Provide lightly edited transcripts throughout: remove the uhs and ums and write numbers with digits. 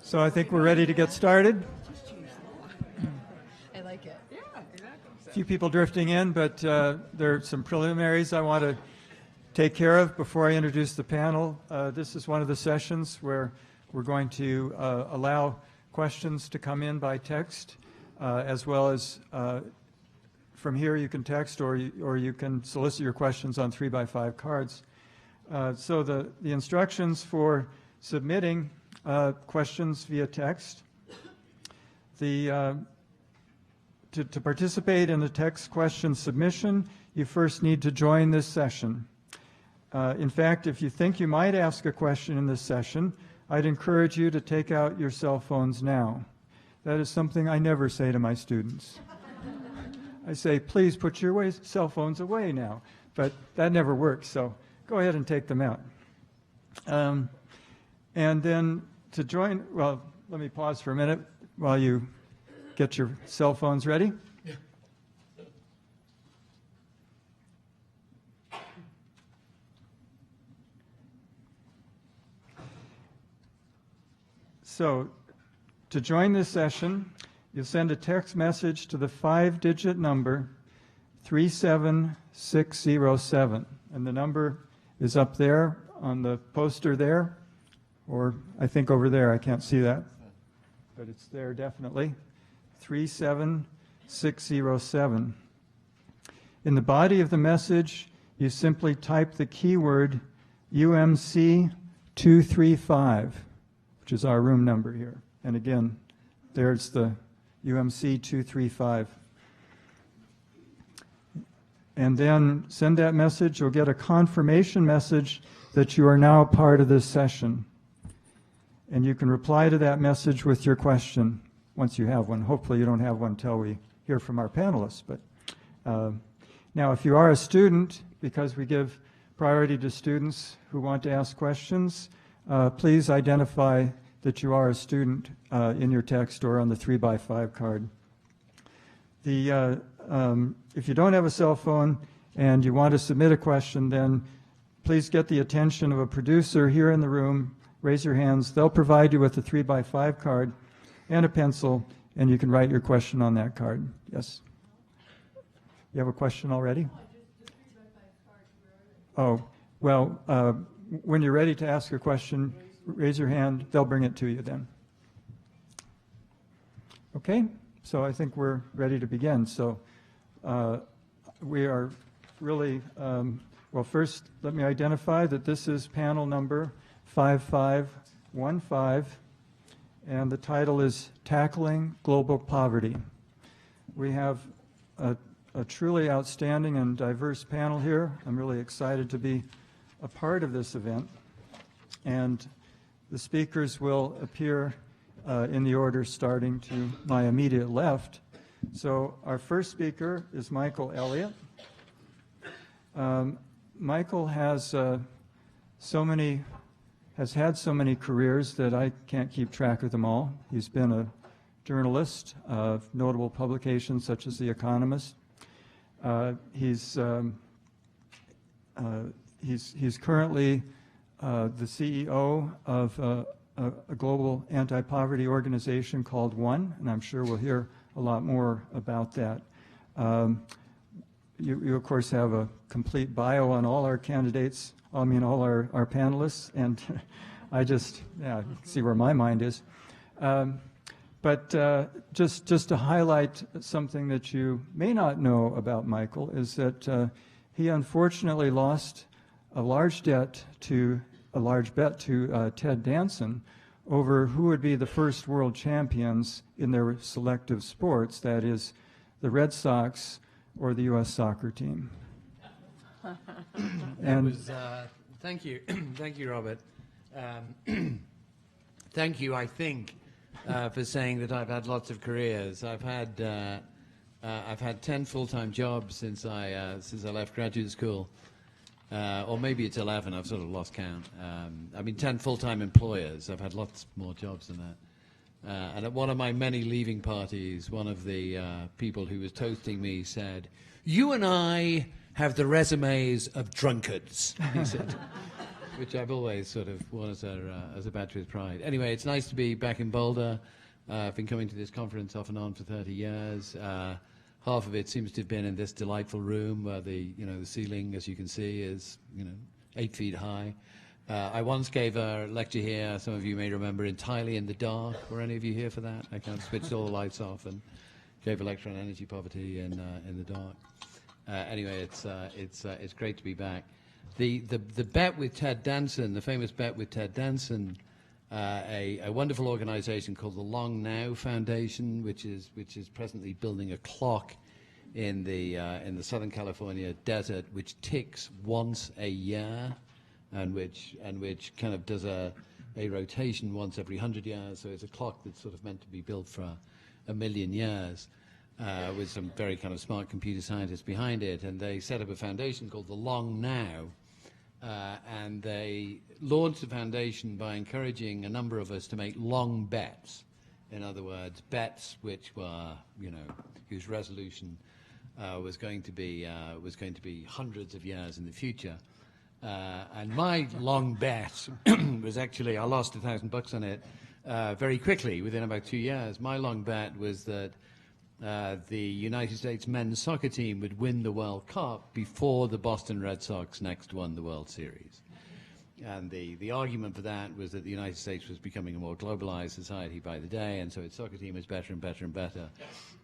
So I think we're ready to get started. I like it. Yeah, exactly. A few people drifting in, but there are some preliminaries I want to take care of before I introduce the panel. This is one of the sessions where we're going to allow questions to come in by text, as well as from here you can text or you can solicit your questions on 3x5 cards. So the instructions for submitting questions via text. To participate in the text question submission, you first need to join this session. In fact, if you think you might ask a question in this session, I'd encourage you to take out your cell phones now. That is something I never say to my students. I say, please put your cell phones away now. But that never works, so go ahead and take them out. And then to join, well, let me pause for a minute while you get your cell phones ready. Yeah. So to join this session, you'll send a text message to the 5-digit number 37607. And the number is up there on the poster there, or I think over there. I can't see that, but it's there definitely. 37607. In the body of the message, you simply type the keyword UMC 235, which is our room number here. And again, there's the UMC 235. And then send that message. You'll get a confirmation message that you are now part of this session. And you can reply to that message with your question once you have one. Hopefully you don't have one until we hear from our panelists. But now, if you are a student, because we give priority to students who want to ask questions, please identify that you are a student in your text or on the 3x5 card. If you don't have a cell phone and you want to submit a question, then please get the attention of a producer here in the room. Raise your hands. They'll provide you with a 3x5 card and a pencil, and you can write your question on that card. Yes? You have a question already? Oh, well, when you're ready to ask a question, raise your hand. They'll bring it to you then. Okay? So I think we're ready to begin. So we are really, well, first let me identify that this is panel number 5515, and the title is Tackling Global Poverty. We have a truly outstanding and diverse panel here. I'm really excited to be a part of this event. And the speakers will appear in the order starting to my immediate left. So our first speaker is Michael Elliott. Michael has had so many careers that I can't keep track of them all. He's been a journalist of notable publications such as The Economist. He's currently the CEO of a global anti-poverty organization called ONE, and I'm sure we'll hear a lot more about that. You of course have a complete bio on all our candidates, all our panelists, and I just, yeah, you can see where my mind is. But just to highlight something that you may not know about Michael is that he unfortunately lost a large bet to Ted Danson over who would be the first world champions in their selective sports, that is, the Red Sox or the U.S. soccer team. Thank you, thank you, Robert. Thank you, I think, for saying that I've had lots of careers. I've had 10 full-time jobs since I left graduate school. Or maybe it's 11, I've sort of lost count. 10 full-time employers. I've had lots more jobs than that. And at one of my many leaving parties, one of the people who was toasting me said, "You and I have the resumes of drunkards," he said. which I've always sort of worn as a badge with pride. Anyway, it's nice to be back in Boulder. I've been coming to this conference off and on for 30 years. Half of it seems to have been in this delightful room where the ceiling, as you can see, is 8 feet high. I once gave a lecture here, some of you may remember, entirely in the dark. Were any of you here for that? I kind of switched all the lights off and gave a lecture on energy poverty in the dark. Anyway, it's great to be back. The bet with Ted Danson, the famous bet with Ted Danson, a wonderful organization called the Long Now Foundation, which is presently building a clock in the Southern California desert, which ticks once a year, and which kind of does a rotation once every 100 years. So it's a clock that's sort of meant to be built for 1,000,000 years, with some very kind of smart computer scientists behind it. And they set up a foundation called the Long Now. And they launched the foundation by encouraging a number of us to make long bets. In other words, bets which were, whose resolution was going to be hundreds of years in the future. And my long bet was actually, I lost $1,000 on it very quickly, within about 2 years. My long bet was that the United States men's soccer team would win the World Cup before the Boston Red Sox next won the World Series. And the argument for that was that the United States was becoming a more globalized society by the day, and so its soccer team was better and better and better,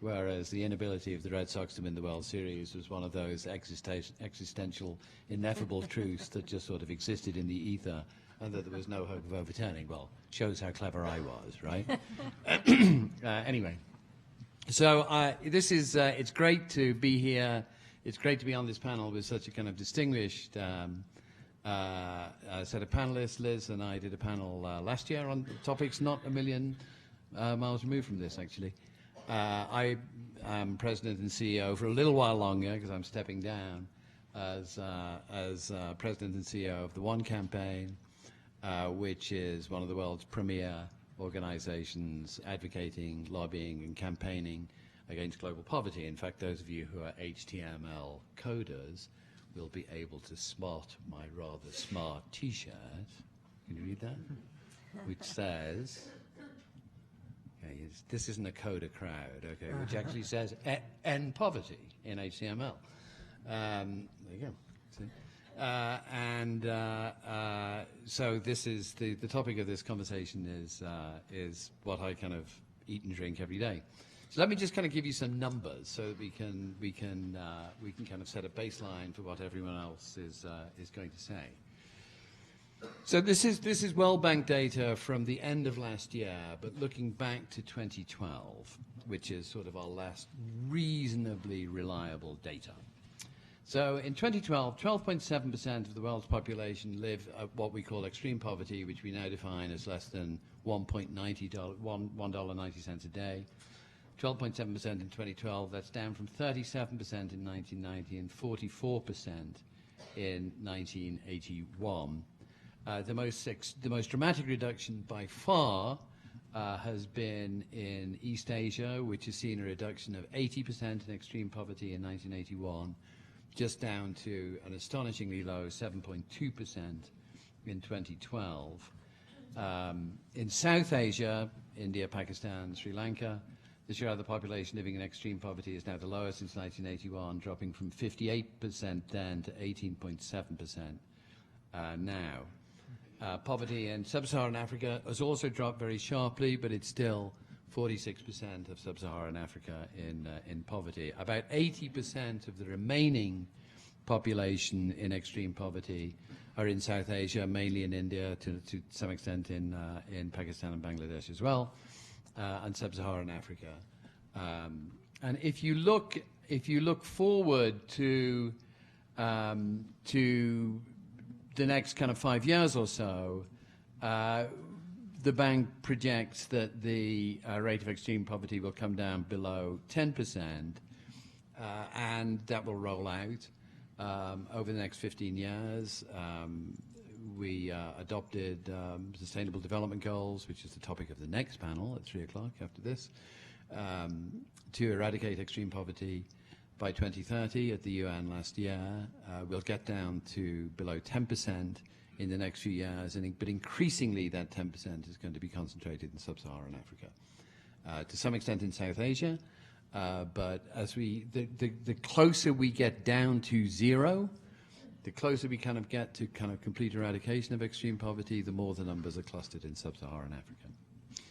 whereas the inability of the Red Sox to win the World Series was one of those existential, ineffable truths that just sort of existed in the ether, and that there was no hope of overturning. Well, shows how clever I was, right? Anyway. So this is, it's great to be here. It's great to be on this panel with such a kind of distinguished set of panelists. Liz and I did a panel last year on topics not 1,000,000 miles removed from this, actually. I am president and CEO for a little while longer because I'm stepping down as president and CEO of the One Campaign, which is one of the world's premier organizations advocating, lobbying, and campaigning against global poverty. In fact, those of you who are HTML coders will be able to spot my rather smart T-shirt. Can you read that? Which says, okay, this isn't a coder crowd, okay, which actually says end poverty in HTML. There you go. See? So this is the topic of this conversation is what I kind of eat and drink every day. So let me just kind of give you some numbers so that we can kind of set a baseline for what everyone else is going to say. So this is World Bank data from the end of last year, but looking back to 2012, which is sort of our last reasonably reliable data. So in 2012, 12.7% of the world's population live at what we call extreme poverty, which we now define as less than $1.90 a day. 12.7% in 2012, that's down from 37% in 1990 and 44% in 1981. The most dramatic reduction by far has been in East Asia, which has seen a reduction of 80% in extreme poverty in 1981, just down to an astonishingly low 7.2% in 2012. In South Asia, India, Pakistan, Sri Lanka, the share of the population living in extreme poverty is now the lowest since 1981, dropping from 58% then to 18.7% now. Poverty in sub-Saharan Africa has also dropped very sharply, but it's still 46% of sub-Saharan Africa in poverty. About 80% of the remaining population in extreme poverty are in South Asia, mainly in India, to some extent in Pakistan and Bangladesh as well, and sub-Saharan Africa. And if you look forward to the next kind of 5 years or so, the bank projects that the rate of extreme poverty will come down below 10%, and that will roll out over the next 15 years. We adopted Sustainable Development Goals, which is the topic of the next panel at 3 o'clock after this, to eradicate extreme poverty by 2030 at the UN last year. We'll get down to below 10% in the next few years, but increasingly that 10% is going to be concentrated in sub-Saharan Africa. To some extent in South Asia, but as the closer we get down to zero, the closer we kind of get to kind of complete eradication of extreme poverty, the more the numbers are clustered in sub-Saharan Africa.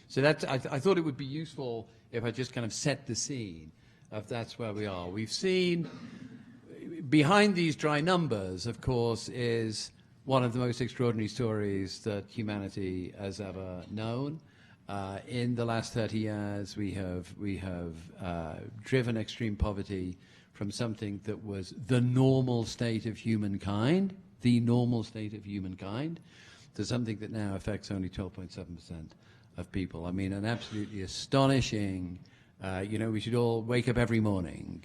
So I thought it would be useful if I just kind of set the scene of that's where we are. We've seen, behind these dry numbers, of course, is one of the most extraordinary stories that humanity has ever known. In the last 30 years, we have driven extreme poverty from something that was the normal state of humankind, to something that now affects only 12.7% of people. I mean, an absolutely astonishing, we should all wake up every morning.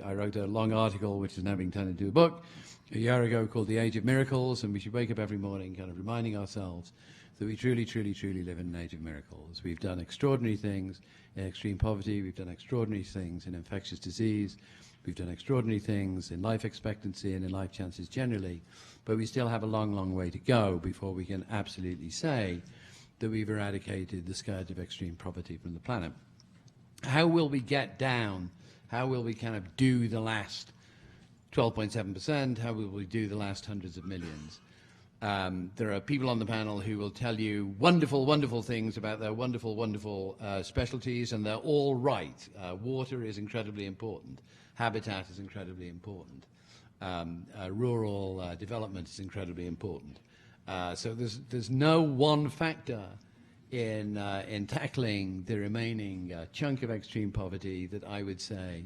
I wrote a long article, which is now being turned into a book, a year ago called The Age of Miracles, and we should wake up every morning kind of reminding ourselves that we truly, truly, truly live in an age of miracles. We've done extraordinary things in extreme poverty. We've done extraordinary things in infectious disease. We've done extraordinary things in life expectancy and in life chances generally. But we still have a long, long way to go before we can absolutely say that we've eradicated the scourge of extreme poverty from the planet. How will we get down? How will we kind of do the last 12.7%? How will we do the last hundreds of millions? There are people on the panel who will tell you wonderful, wonderful things about their wonderful, wonderful specialties, and they're all right. Water is incredibly important. Habitat is incredibly important. Rural development is incredibly important. So there's no one factor in tackling the remaining chunk of extreme poverty that I would say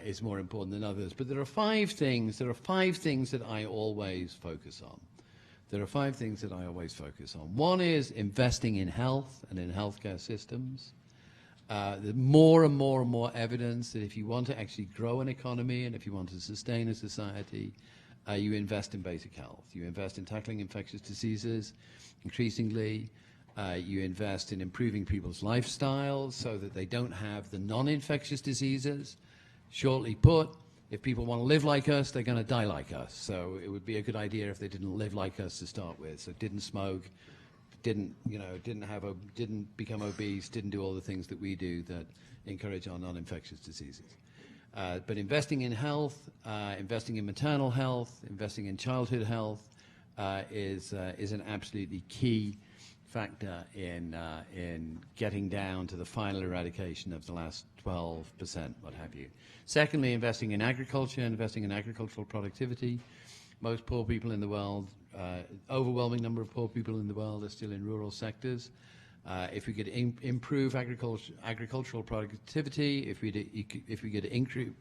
is more important than others. But there are five things that I always focus on. One is investing in health and in healthcare systems. There's more and more and more evidence that if you want to actually grow an economy and if you want to sustain a society, you invest in basic health. You invest in tackling infectious diseases increasingly. You invest in improving people's lifestyles so that they don't have the non-infectious diseases. Shortly put, if people want to live like us, they're going to die like us. So it would be a good idea if they didn't live like us to start with. So didn't smoke, didn't become obese, didn't do all the things that we do that encourage our non-infectious diseases. But investing in health, investing in maternal health, investing in childhood health is an absolutely key factor in getting down to the final eradication of the last 12%, what have you. Secondly, investing in agriculture, investing in agricultural productivity. Most poor people in the world, overwhelming number of poor people in the world are still in rural sectors. If we could improve agricultural productivity, if we could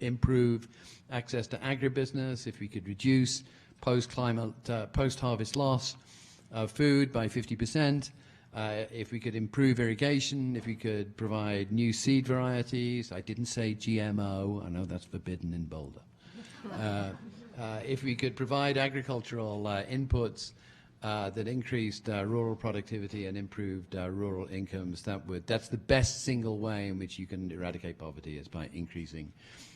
improve access to agribusiness, if we could reduce post-harvest loss of food by 50%, if we could improve irrigation, if we could provide new seed varieties. I didn't say GMO. I know that's forbidden in Boulder. If we could provide agricultural inputs that increased rural productivity and improved rural incomes, that's the best single way in which you can eradicate poverty, is by increasing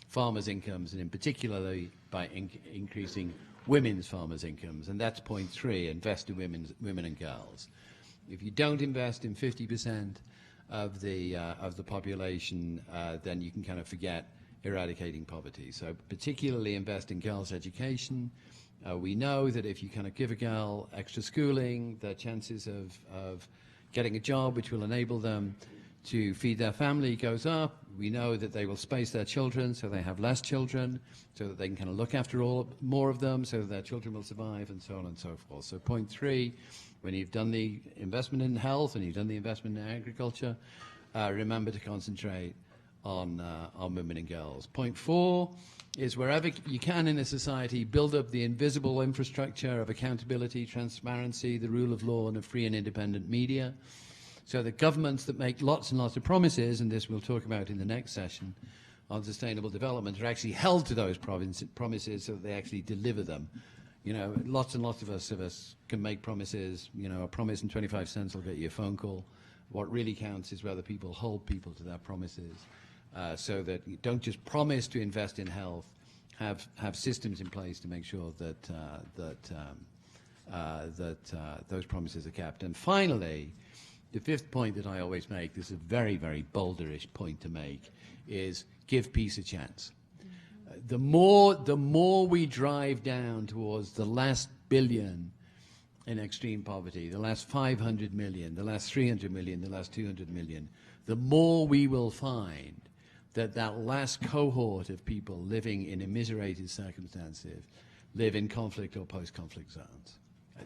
farmers' incomes, and in particular by increasing women's farmers' incomes. And that's point 3, invest in women and girls. If you don't invest in 50% of the population, then you can kind of forget eradicating poverty. So particularly invest in girls' education. We know that if you kind of give a girl extra schooling, their chances of getting a job which will enable them to feed their family goes up. We know that they will space their children so they have less children, so that they can kind of look after more of them, so that their children will survive, and so on and so forth. So point 3, when you've done the investment in health and you've done the investment in agriculture, remember to concentrate on women and girls. Point 4 is wherever you can in a society, build up the invisible infrastructure of accountability, transparency, the rule of law, and a free and independent media, so that governments that make lots and lots of promises, and this we'll talk about in the next session on sustainable development, are actually held to those promises so that they actually deliver them. You know, lots and lots of us can make promises. You know, a promise and 25 cents will get you a phone call. What really counts is whether people hold people to their promises, so that you don't just promise to invest in health, have systems in place to make sure that those promises are kept. And finally, the fifth point that I always make, this is a very, very Boulderish point to make, is give peace a chance. The more we drive down towards the last billion in extreme poverty, the last 500 million, the last 300 million, the last 200 million, the more we will find that last cohort of people living in immiserated circumstances live in conflict or post-conflict zones.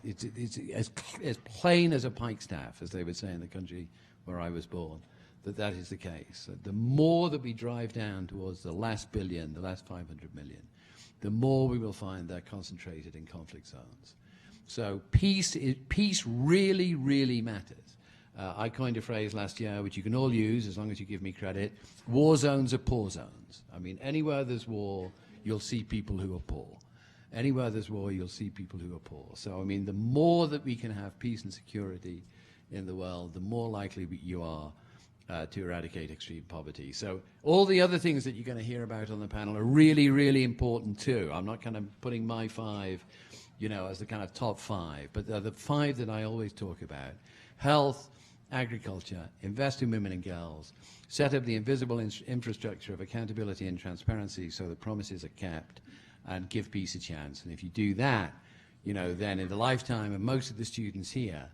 It's as plain as a pikestaff, as they would say in the country where I was born, that is the case. The more that we drive down towards the last billion, the last 500 million, the more we will find they're concentrated in conflict zones. So peace really, really matters. I coined a phrase last year, which you can all use as long as you give me credit. War zones are poor zones. I mean, anywhere there's war, you'll see people who are poor. Anywhere there's war, you'll see people who are poor. So, I mean, the more that we can have peace and security in the world, the more likely you are to eradicate extreme poverty. So all the other things that you're going to hear about on the panel are really, really important too. I'm not kind of putting my five, as the kind of top five, but they're the five that I always talk about. Health, agriculture, invest in women and girls, set up the invisible infrastructure of accountability and transparency so the promises are kept, and give peace a chance. And if you do that, then in the lifetime of most of the students here,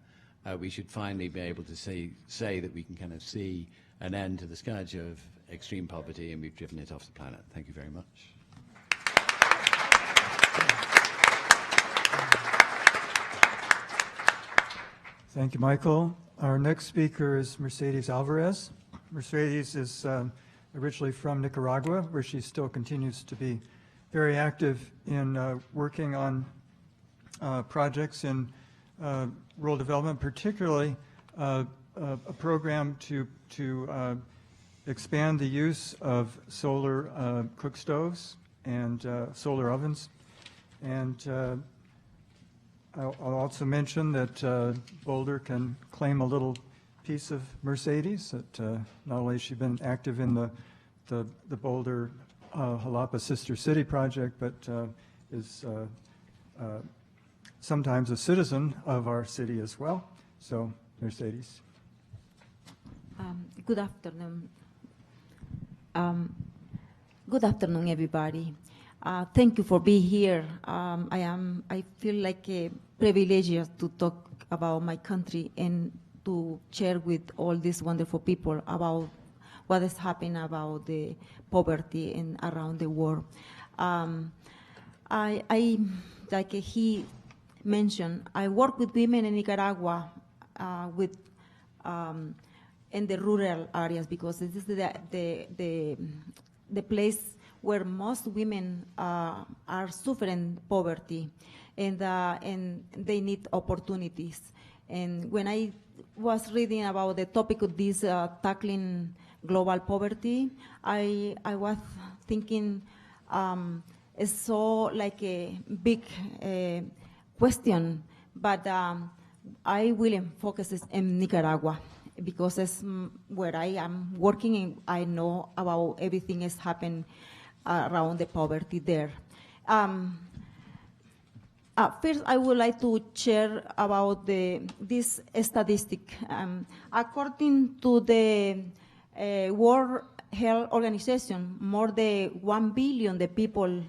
we should finally be able to say that we can kind of see an end to the scourge of extreme poverty, and we've driven it off the planet. Thank you very much. Thank you, Michael. Our next speaker is Mercedes Alvarez. Mercedes is originally from Nicaragua, where she still continues to be very active in working on projects in rural development, particularly a program to expand the use of solar cook stoves and solar ovens. And I'll also mention that Boulder can claim a little piece of Mercedes, that not only has she been active in the Boulder Jalapa Sister City project, but is sometimes a citizen of our city as well. So, Mercedes. Good afternoon. Good afternoon, everybody. Thank you for being here. I feel like a privilege to talk about my country and to share with all these wonderful people about what is happening about the poverty and around the world. I like he mentioned, I work with women in Nicaragua in the rural areas, because this is the place where most women are suffering poverty, and they need opportunities. And when I was reading about the topic of this tackling global poverty, I was thinking it's so like a big question, but I will focus in Nicaragua, because it's where I am working and I know about everything that's happened around the poverty there. First, I would like to share about this statistic. According to the World Health Organization, more than 1 billion the people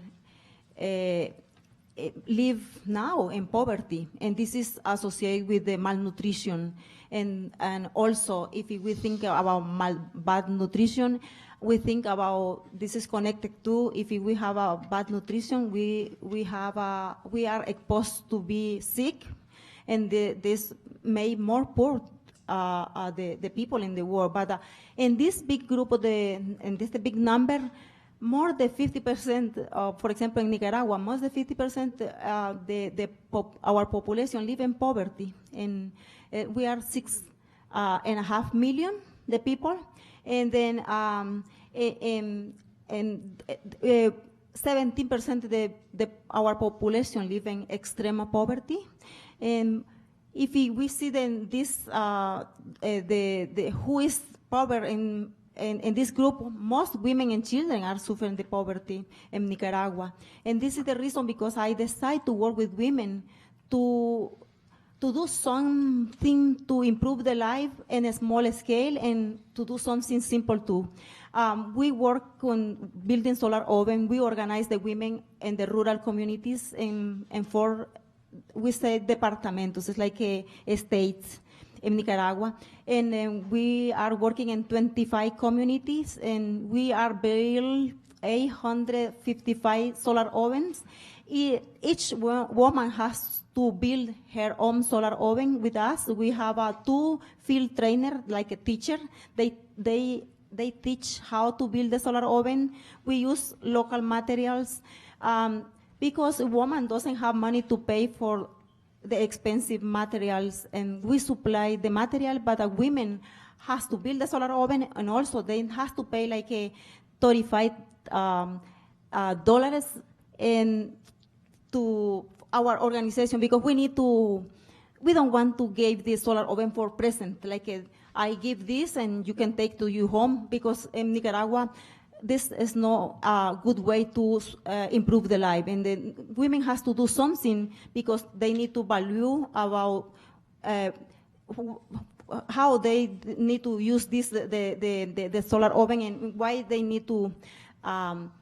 live now in poverty, and this is associated with the malnutrition. And also, if we think about bad nutrition, we think about this is connected to if we have a bad nutrition, we are exposed to be sick, and this may more poor the people in the world. But in this big group of in this big number, more than 50%, for example, in Nicaragua, more than 50% our population live in poverty, and we are 6.5 million the people, and then 17% our population live in extreme poverty. And if we see then this who is poor in this group, most women and children are suffering the poverty in Nicaragua. And this is the reason because I decided to work with women to do something to improve the life in a small scale and to do something simple too. We work on building solar oven. We organize the women in the rural communities in 4, we say departamentos, it's like states in Nicaragua. And we are working in 25 communities, and we are building 855 solar ovens. Each woman has to build her own solar oven with us. We have 2 field trainers, like a teacher. They teach how to build the solar oven. We use local materials because a woman doesn't have money to pay for the expensive materials, and we supply the material, but a woman has to build the solar oven, and also they have to pay like a $35 and to our organization, because we don't want to give this solar oven for present, like I give this and you can take to your home, because in Nicaragua, this is not a good way to improve the life. And the women has to do something, because they need to value about how they need to use this, the solar oven, and why they need to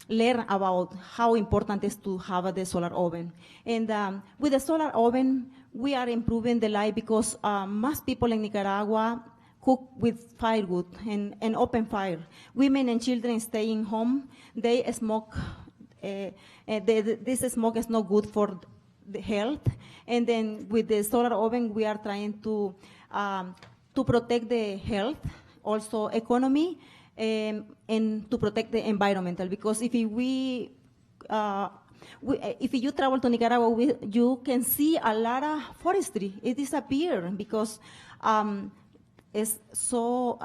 learn about how important it is to have the solar oven. And with the solar oven, we are improving the life, because most people in Nicaragua cook with firewood and open fire. Women and children staying home, they smoke. This smoke is not good for the health. And then with the solar oven, we are trying to protect the health, also economy, and to protect the environmental. Because if you travel to Nicaragua, you can see a lot of forestry. It disappeared because it's so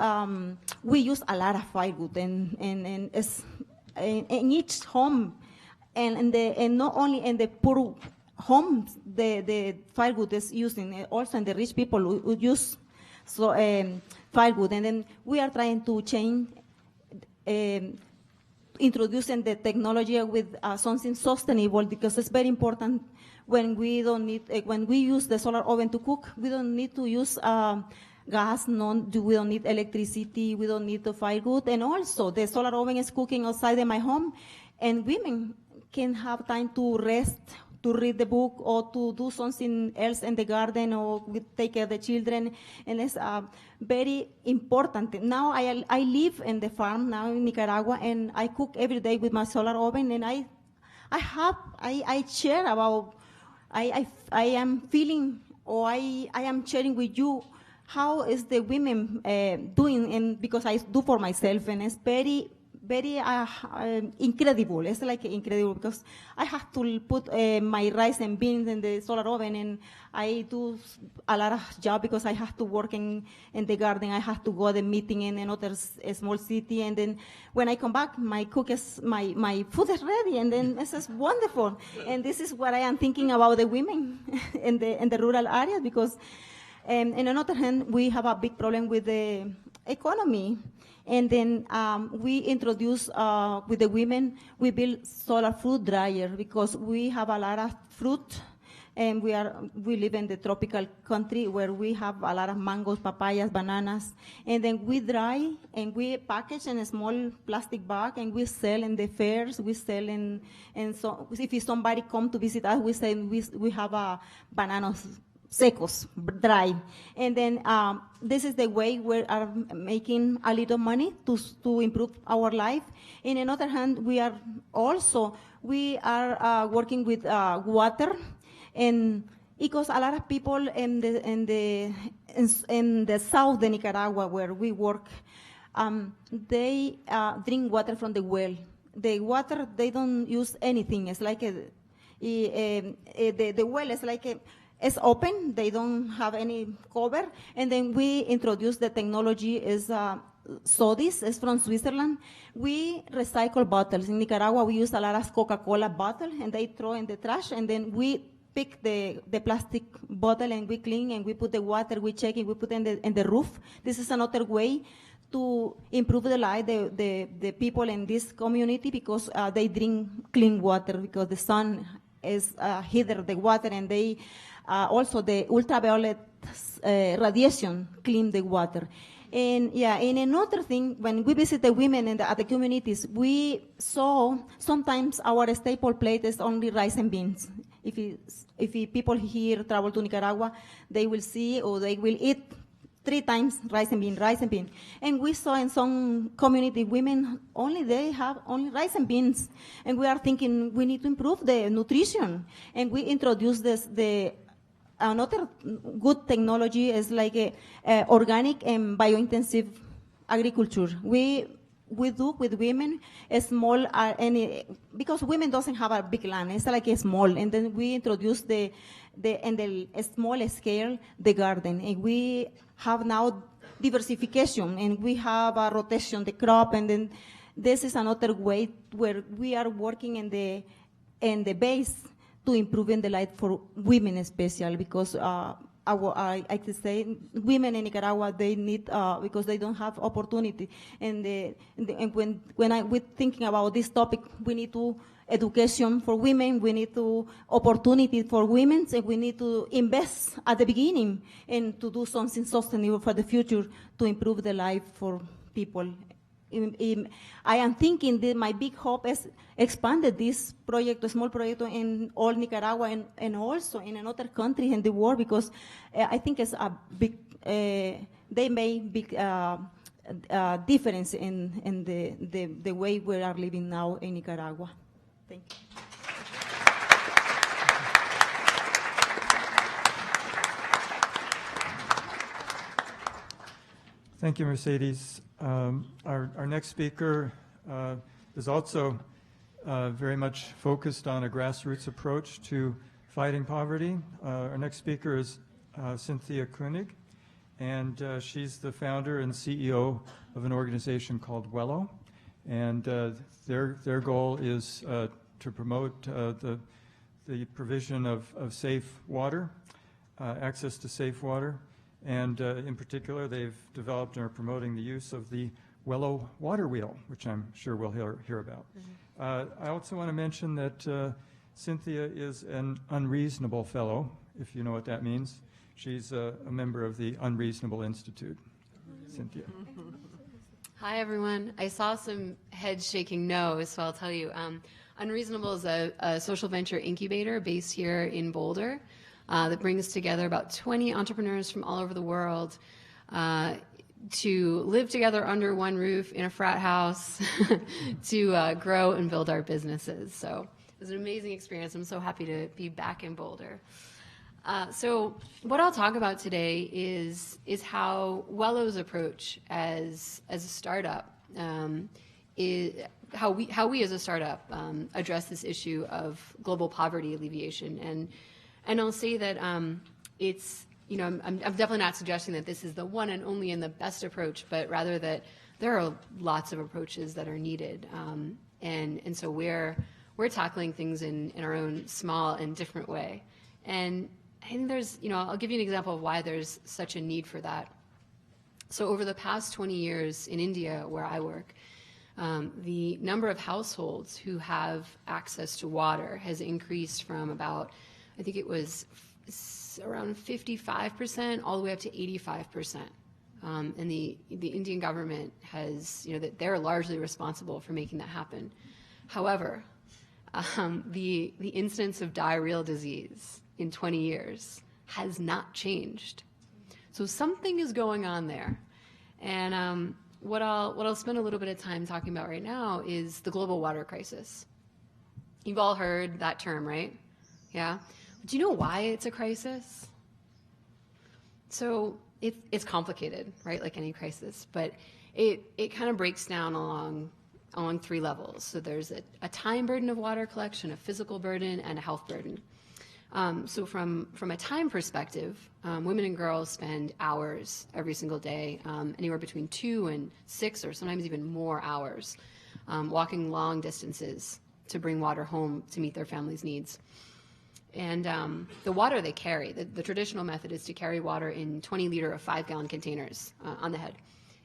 we use a lot of firewood, and it's in each home, and not only in the poor homes the firewood is using, also in the rich people who use firewood. And then we are trying to change, introducing the technology with something sustainable, because it's very important when we use the solar oven to cook. We don't need to use gas, we don't need electricity, we don't need the firewood. And also the solar oven is cooking outside in my home, and women can have time to rest, to read the book, or to do something else in the garden, or take care of the children. And it's very important. Now I live in the farm now in Nicaragua, and I cook every day with my solar oven, and I share about, I am feeling, or I am sharing with you how is the women doing, and because I do for myself, and it's very, very incredible. It's like incredible, because I have to put my rice and beans in the solar oven, and I do a lot of job because I have to work in the garden. I have to go to the meeting in another small city, and then when I come back, my food is ready, and then this is wonderful. And this is what I am thinking about the women in the rural areas, because on another hand, we have a big problem with the economy. And then we introduce, with the women, we build solar fruit dryer, because we have a lot of fruit, and we live in the tropical country where we have a lot of mangoes, papayas, bananas, and then we dry and we package in a small plastic bag, and we sell in the fairs. We sell and so if somebody come to visit us, we say we have bananas secos, dry. And then this is the way we are making a little money to improve our life. In another hand, we are working with water, and because a lot of people in the south of Nicaragua where we work, they drink water from the well. The water, they don't use anything. It's like the well is like it's open, they don't have any cover. And then we introduce the technology is Sodis, it's from Switzerland. We recycle bottles. In Nicaragua, we use a lot of Coca-Cola bottle, and they throw in the trash, and then we pick the plastic bottle, and we clean, and we put the water, we check it, we put in the roof. This is another way to improve the life the people in this community, because they drink clean water, because the sun is heated the water, and they Also, the ultraviolet radiation clean the water. And yeah, and another thing, when we visit the women at the communities, we saw sometimes our staple plate is only rice and beans. If people here travel to Nicaragua, they will see or they will eat 3 times rice and bean. And we saw in some community women they have only rice and beans. And we are thinking we need to improve the nutrition. And we introduced another good technology is like organic and biointensive agriculture. We do with women a small, because women doesn't have a big land, it's like a small, and then we introduce the small scale, the garden, and we have now diversification, and we have a rotation, the crop, and then this is another way where we are working in the base to improving the life for women especially, because I could say women in Nicaragua, they need, because they don't have opportunity. And when we're thinking about this topic, we need to education for women, we need to opportunity for women, and we need to invest at the beginning and to do something sustainable for the future to improve the life for people. I am thinking that my big hope is expanded this project, a small project in all Nicaragua and also in another country in the world, because I think it's a big, they make big difference in the way we are living now in Nicaragua. Thank you. Thank you, Mercedes. Our next speaker is also very much focused on a grassroots approach to fighting poverty. Our next speaker is Cynthia Koenig, and she's the founder and CEO of an organization called WELLO, and their goal is to promote the provision of safe water, access to safe water. And in particular, they've developed and are promoting the use of the WELLO water wheel, which I'm sure we'll hear about. I also want to mention that Cynthia is an unreasonable fellow, if you know what that means. She's a member of the Unreasonable Institute. Cynthia. Hi, everyone. I saw some heads shaking no, so I'll tell you. Unreasonable is a social venture incubator based here in Boulder. That brings together about 20 entrepreneurs from all over the world to live together under one roof in a frat house to grow and build our businesses. So it was an amazing experience. I'm so happy to be back in Boulder. So what I'll talk about today is how WELLO's approach as a startup is how we as a startup address this issue of global poverty alleviation. And I'll say that it's, I'm definitely not suggesting that this is the one and only and the best approach, but rather that there are lots of approaches that are needed. And so we're tackling things in our own small and different way. And I think there's, I'll give you an example of why there's such a need for that. So over the past 20 years in India, where I work, the number of households who have access to water has increased from about, I think it was around 55% all the way up to 85%. And the Indian government has, that they're largely responsible for making that happen. However, the incidence of diarrheal disease in 20 years has not changed. So something is going on there. And what I'll spend a little bit of time talking about right now is the global water crisis. You've all heard that term, right? Yeah. Do you know why it's a crisis? So it's complicated, right? Like any crisis, but it kind of breaks down along 3 levels. So there's a time burden of water collection, a physical burden, and a health burden. So from a time perspective, women and girls spend hours every single day, anywhere between 2 and 6 or sometimes even more hours, walking long distances to bring water home to meet their family's needs. And the water they carry, the traditional method is to carry water in 20-liter or 5-gallon containers on the head.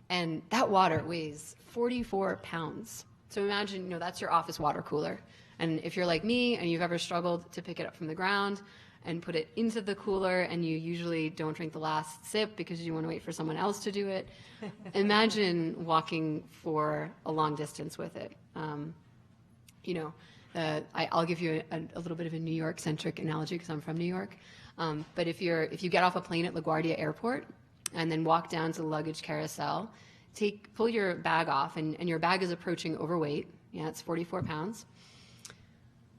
And that water weighs 44 pounds. So imagine, that's your office water cooler. And if you're like me and you've ever struggled to pick it up from the ground, and put it into the cooler, and you usually don't drink the last sip because you want to wait for someone else to do it. Imagine walking for a long distance with it. I'll give you a little bit of a New York-centric analogy because I'm from New York. But if you get off a plane at LaGuardia Airport and then walk down to the luggage carousel, pull your bag off, and your bag is approaching overweight. Yeah, it's 44 pounds.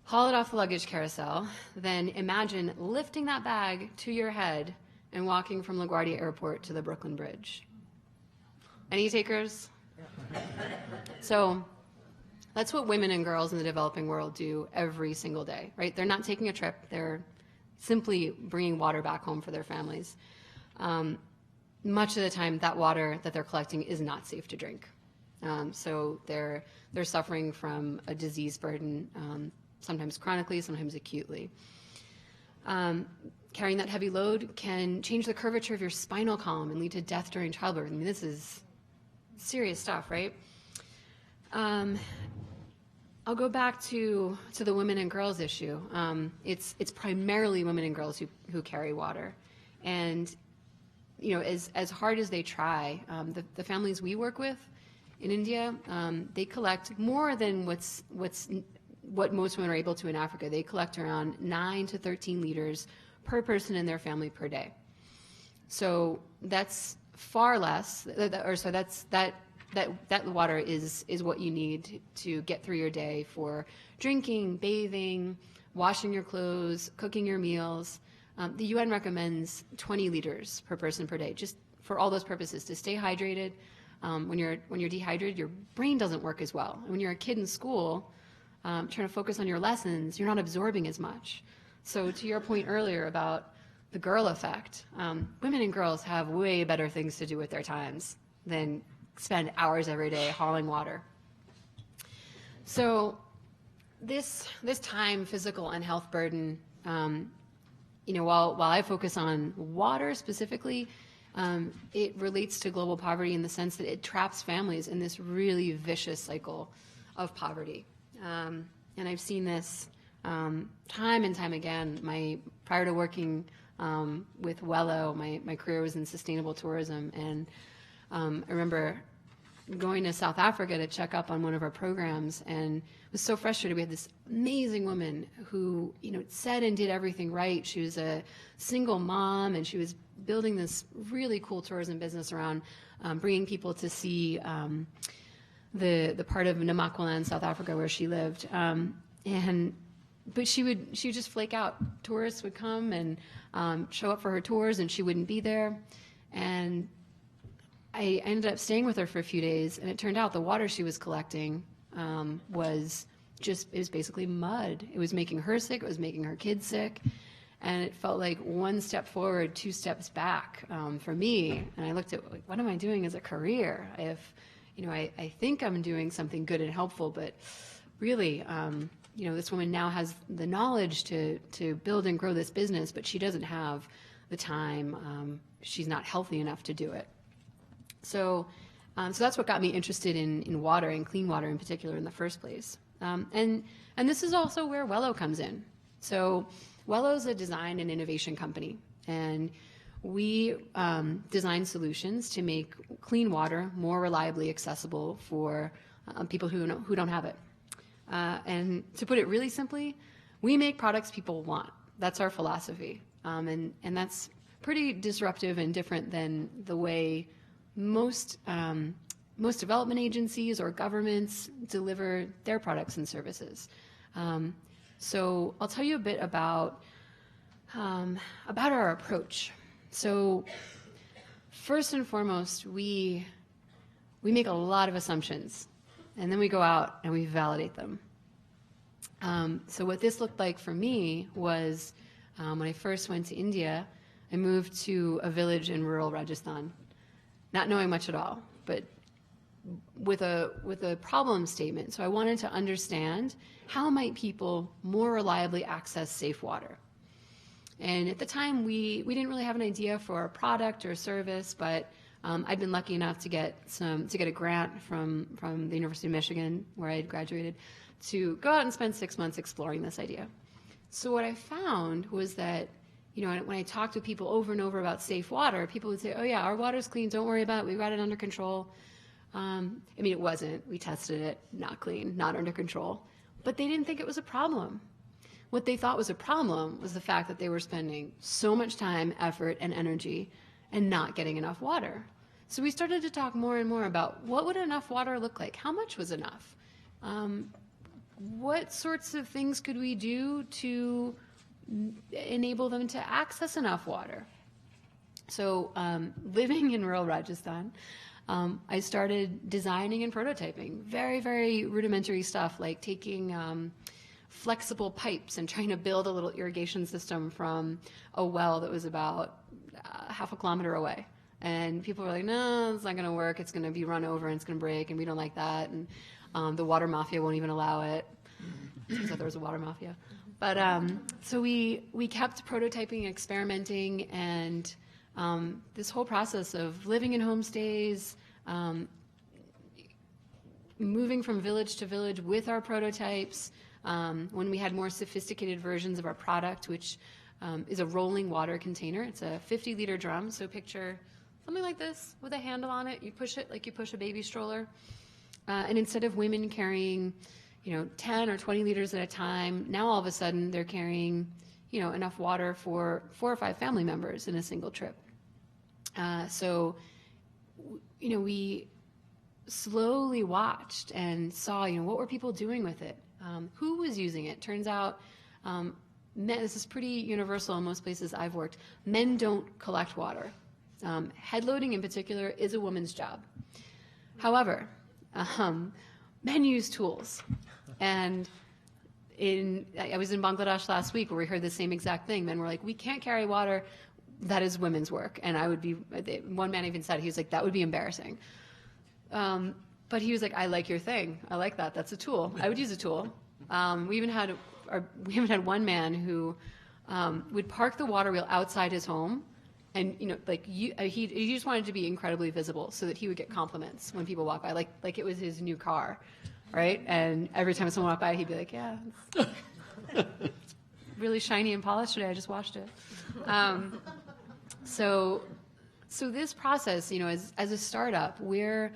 Haul it off the luggage carousel. Then imagine lifting that bag to your head and walking from LaGuardia Airport to the Brooklyn Bridge. Any takers? So that's what women and girls in the developing world do every single day, right? They're not taking a trip. They're simply bringing water back home for their families. Much of the time, that water that they're collecting is not safe to drink. So they're suffering from a disease burden, sometimes chronically, sometimes acutely. Carrying that heavy load can change the curvature of your spinal column and lead to death during childbirth. I mean, this is serious stuff, right? I'll go back to the women and girls issue. It's primarily women and girls who carry water. And as hard as they try, the families we work with in India, they collect more than what most women are able to in Africa. They collect around 9 to 13 liters per person in their family per day. So that's far less, that water is what you need to get through your day for drinking, bathing, washing your clothes, cooking your meals. The UN recommends 20 liters per person per day, just for all those purposes, to stay hydrated. When you're dehydrated, your brain doesn't work as well. And when you're a kid in school, trying to focus on your lessons, you're not absorbing as much. So to your point earlier about the girl effect, women and girls have way better things to do with their times than spend hours every day hauling water. So this time, physical and health burden, while I focus on water specifically, it relates to global poverty in the sense that it traps families in this really vicious cycle of poverty. And I've seen this time and time again. Prior to working with Wello, my career was in sustainable tourism, and I remember going to South Africa to check up on one of our programs, and was so frustrated. We had this amazing woman who, said and did everything right. She was a single mom, and she was building this really cool tourism business around bringing people to see the part of Namakwa, South Africa, where she lived. But she would just flake out. Tourists would come and show up for her tours, and she wouldn't be there. And I ended up staying with her for a few days, and it turned out the water she was collecting was basically mud. It was making her sick, it was making her kids sick, and it felt like one step forward, 2 steps back for me. And I looked at, what am I doing as a career? I think I'm doing something good and helpful, but really, this woman now has the knowledge to build and grow this business, but she doesn't have the time. She's not healthy enough to do it. So that's what got me interested in water and clean water in particular in the first place. And this is also where Wello comes in. So Wello is a design and innovation company, and we design solutions to make clean water more reliably accessible for people who don't have it. And to put it really simply, we make products people want. That's our philosophy. And that's pretty disruptive and different than the way most development agencies or governments deliver their products and services. So I'll tell you a bit about our approach. So first and foremost, we make a lot of assumptions, and then we go out and we validate them. So what this looked like for me was when I first went to India, I moved to a village in rural Rajasthan, not knowing much at all, but with a problem statement. So I wanted to understand, how might people more reliably access safe water? And at the time, we didn't really have an idea for a product or service, but I'd been lucky enough to get a grant from the University of Michigan, where I had graduated, to go out and spend 6 months exploring this idea. So what I found was that, you know, when I talked to people over and over about safe water, people would say, oh yeah, our water's clean, don't worry about it, we got it under control. I mean, it wasn't. We tested it, not clean, not under control. But they didn't think it was a problem. What they thought was a problem was the fact that they were spending so much time, effort, and energy and not getting enough water. So we started to talk more and more about what would enough water look like? How much was enough? What sorts of things could we do to enable them to access enough water? So living in rural Rajasthan, I started designing and prototyping very, very rudimentary stuff, like taking flexible pipes and trying to build a little irrigation system from a well that was about half a kilometer away. And people were like, no, it's not going to work. It's going to be run over and it's going to break, and we don't like that. And the water mafia won't even allow it. Turns out there was a water mafia. But so we kept prototyping, experimenting, and this whole process of living in homestays, moving from village to village with our prototypes, when we had more sophisticated versions of our product, which is a rolling water container. It's a 50-liter drum, so picture something like this with a handle on it. You push it like you push a baby stroller. And instead of women carrying, 10 or 20 liters at a time, now all of a sudden they're carrying, enough water for 4 or 5 family members in a single trip. So, we slowly watched and saw, what were people doing with it? Who was using it? Turns out, men, this is pretty universal in most places I've worked, men don't collect water. Head loading in particular is a woman's job. However, men use tools. And I was in Bangladesh last week where we heard the same exact thing. Men were like, we can't carry water. That is women's work. And one man even said, he was like, that would be embarrassing. But he was like, I like your thing. I like that. That's a tool. I would use a tool. We even had one man who would park the water wheel outside his home. And, he just wanted to be incredibly visible so that he would get compliments when people walk by, like it was his new car, right? And every time someone walked by, he'd be like, yeah, it's really shiny and polished today. I just washed it. So this process, as a startup, we're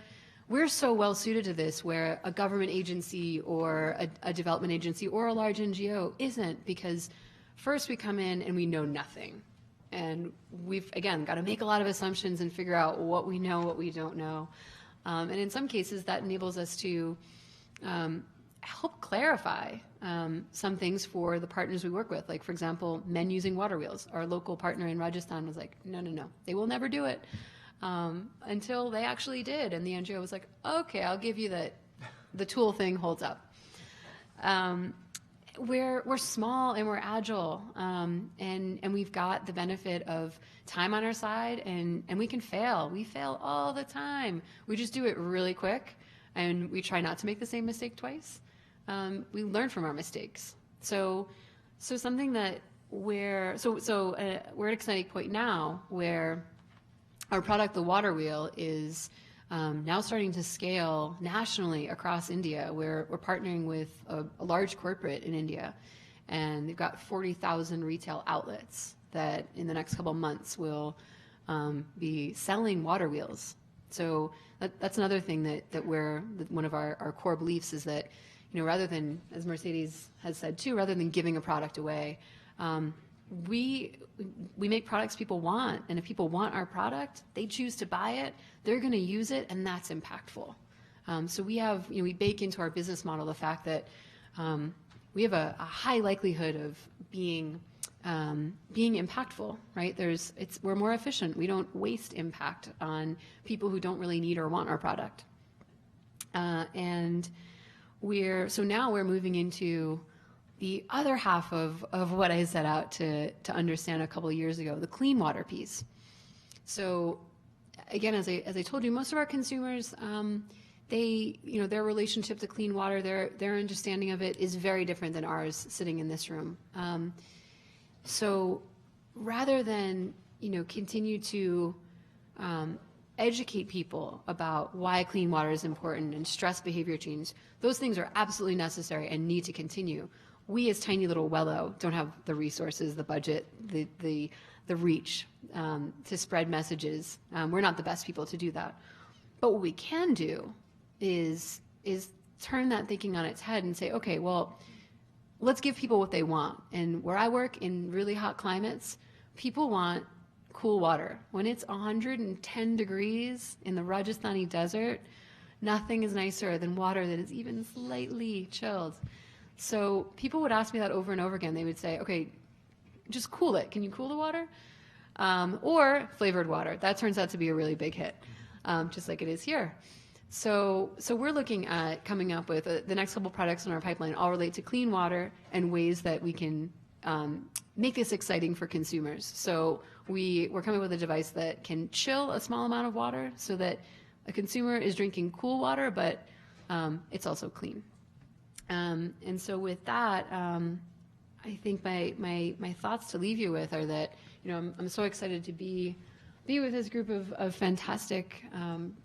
so well suited to this, where a government agency or a development agency or a large NGO isn't, because first we come in and we know nothing. And we've, again, got to make a lot of assumptions and figure out what we know, what we don't know. And in some cases, that enables us to help clarify some things for the partners we work with. Like, for example, men using water wheels. Our local partner in Rajasthan was like, no, they will never do it. Until they actually did. And the NGO was like, okay, I'll give you that. The tool thing holds up. We're small and we're agile, and we've got the benefit of time on our side, and we can fail. We fail all the time. We just do it really quick, and we try not to make the same mistake twice. We learn from our mistakes. So something that we're at an exciting point now where our product, the water wheel, is now starting to scale nationally across India. We're partnering with a large corporate in India, and they've got 40,000 retail outlets that in the next couple of months will be selling water wheels. So that's another thing that one of our core beliefs is that, rather than, as Mercedes has said too, rather than giving a product away, we make products people want, and if people want our product, they choose to buy it, they're going to use it, and that's impactful. So we bake into our business model the fact that we have a high likelihood of being impactful, right? We're more efficient. We don't waste impact on people who don't really need or want our product. And now we're moving into the other half of what I set out to understand a couple of years ago, the clean water piece. So again, as I told you, most of our consumers, their relationship to clean water, their understanding of it is very different than ours sitting in this room. So rather than, continue to educate people about why clean water is important and stress behavior change, those things are absolutely necessary and need to continue. we as tiny little Wello don't have the resources, the budget, the reach to spread messages. We're not the best people to do that. But what we can do is turn that thinking on its head and say, okay, well, let's give people what they want. And where I work in really hot climates, people want cool water. When it's 110 degrees in the Rajasthani desert, nothing is nicer than water that is even slightly chilled. So people would ask me that over and over again. They would say, okay, just cool it. Can you cool the water? Or flavored water. That turns out to be a really big hit, just like it is here. So we're looking at coming up with the next couple products in our pipeline all relate to clean water and ways that we can make this exciting for consumers. So we're coming with a device that can chill a small amount of water so that a consumer is drinking cool water, but it's also clean. And so with that, I think my thoughts to leave you with are that, I'm so excited to be with this group of fantastic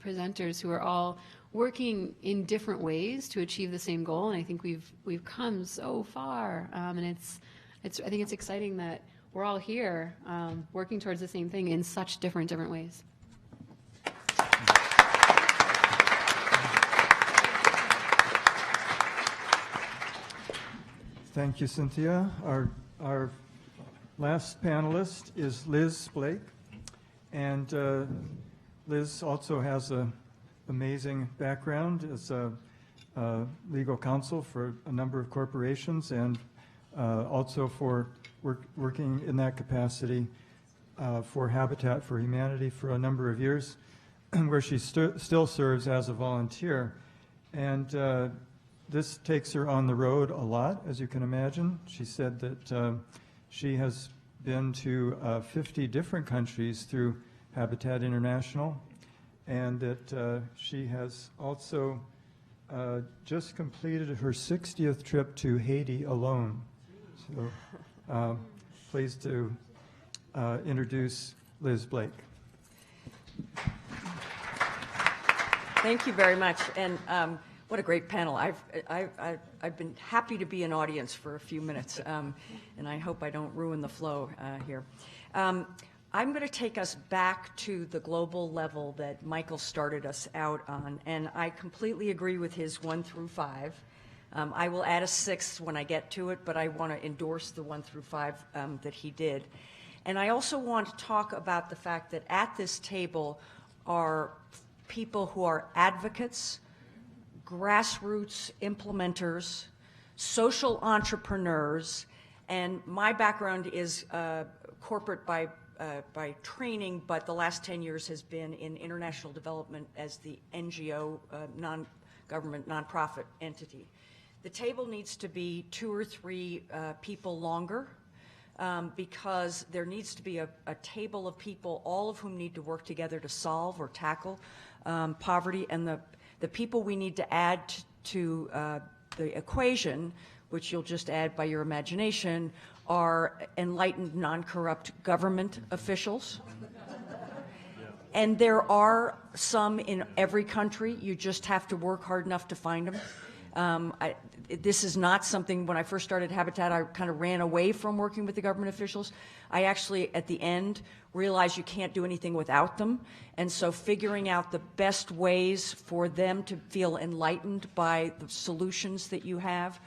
presenters who are all working in different ways to achieve the same goal. And I think we've come so far. And I think it's exciting that we're all here working towards the same thing in such different ways. Thank you, Cynthia. Our last panelist is Liz Blake. And Liz also has an amazing background as a legal counsel for a number of corporations and also for working in that capacity for Habitat for Humanity for a number of years, where she still serves as a volunteer. And this takes her on the road a lot, as you can imagine. She said that she has been to 50 different countries through Habitat International, and that she has also just completed her 60th trip to Haiti alone. So pleased to introduce Liz Blake. Thank you very much, and what a great panel. I've been happy to be an audience for a few minutes, and I hope I don't ruin the flow here. I'm going to take us back to the global level that Michael started us out on, and I completely agree with his 1 through 5. I will add a 6th when I get to it, but I want to endorse the 1 through 5 that he did. And I also want to talk about the fact that at this table are people who are advocates, grassroots implementers, social entrepreneurs, and my background is corporate by training, but the last 10 years has been in international development as the NGO, non-government, nonprofit entity. The table needs to be 2 or 3 people longer because there needs to be a table of people, all of whom need to work together to solve or tackle poverty, and the people we need to add to the equation, which you'll just add by your imagination, are enlightened, non-corrupt government officials. And there are some in every country. You just have to work hard enough to find them. This is not something, when I first started Habitat, I kind of ran away from working with the government officials. I actually, at the end, realized you can't do anything without them. And so figuring out the best ways for them to feel enlightened by the solutions that you have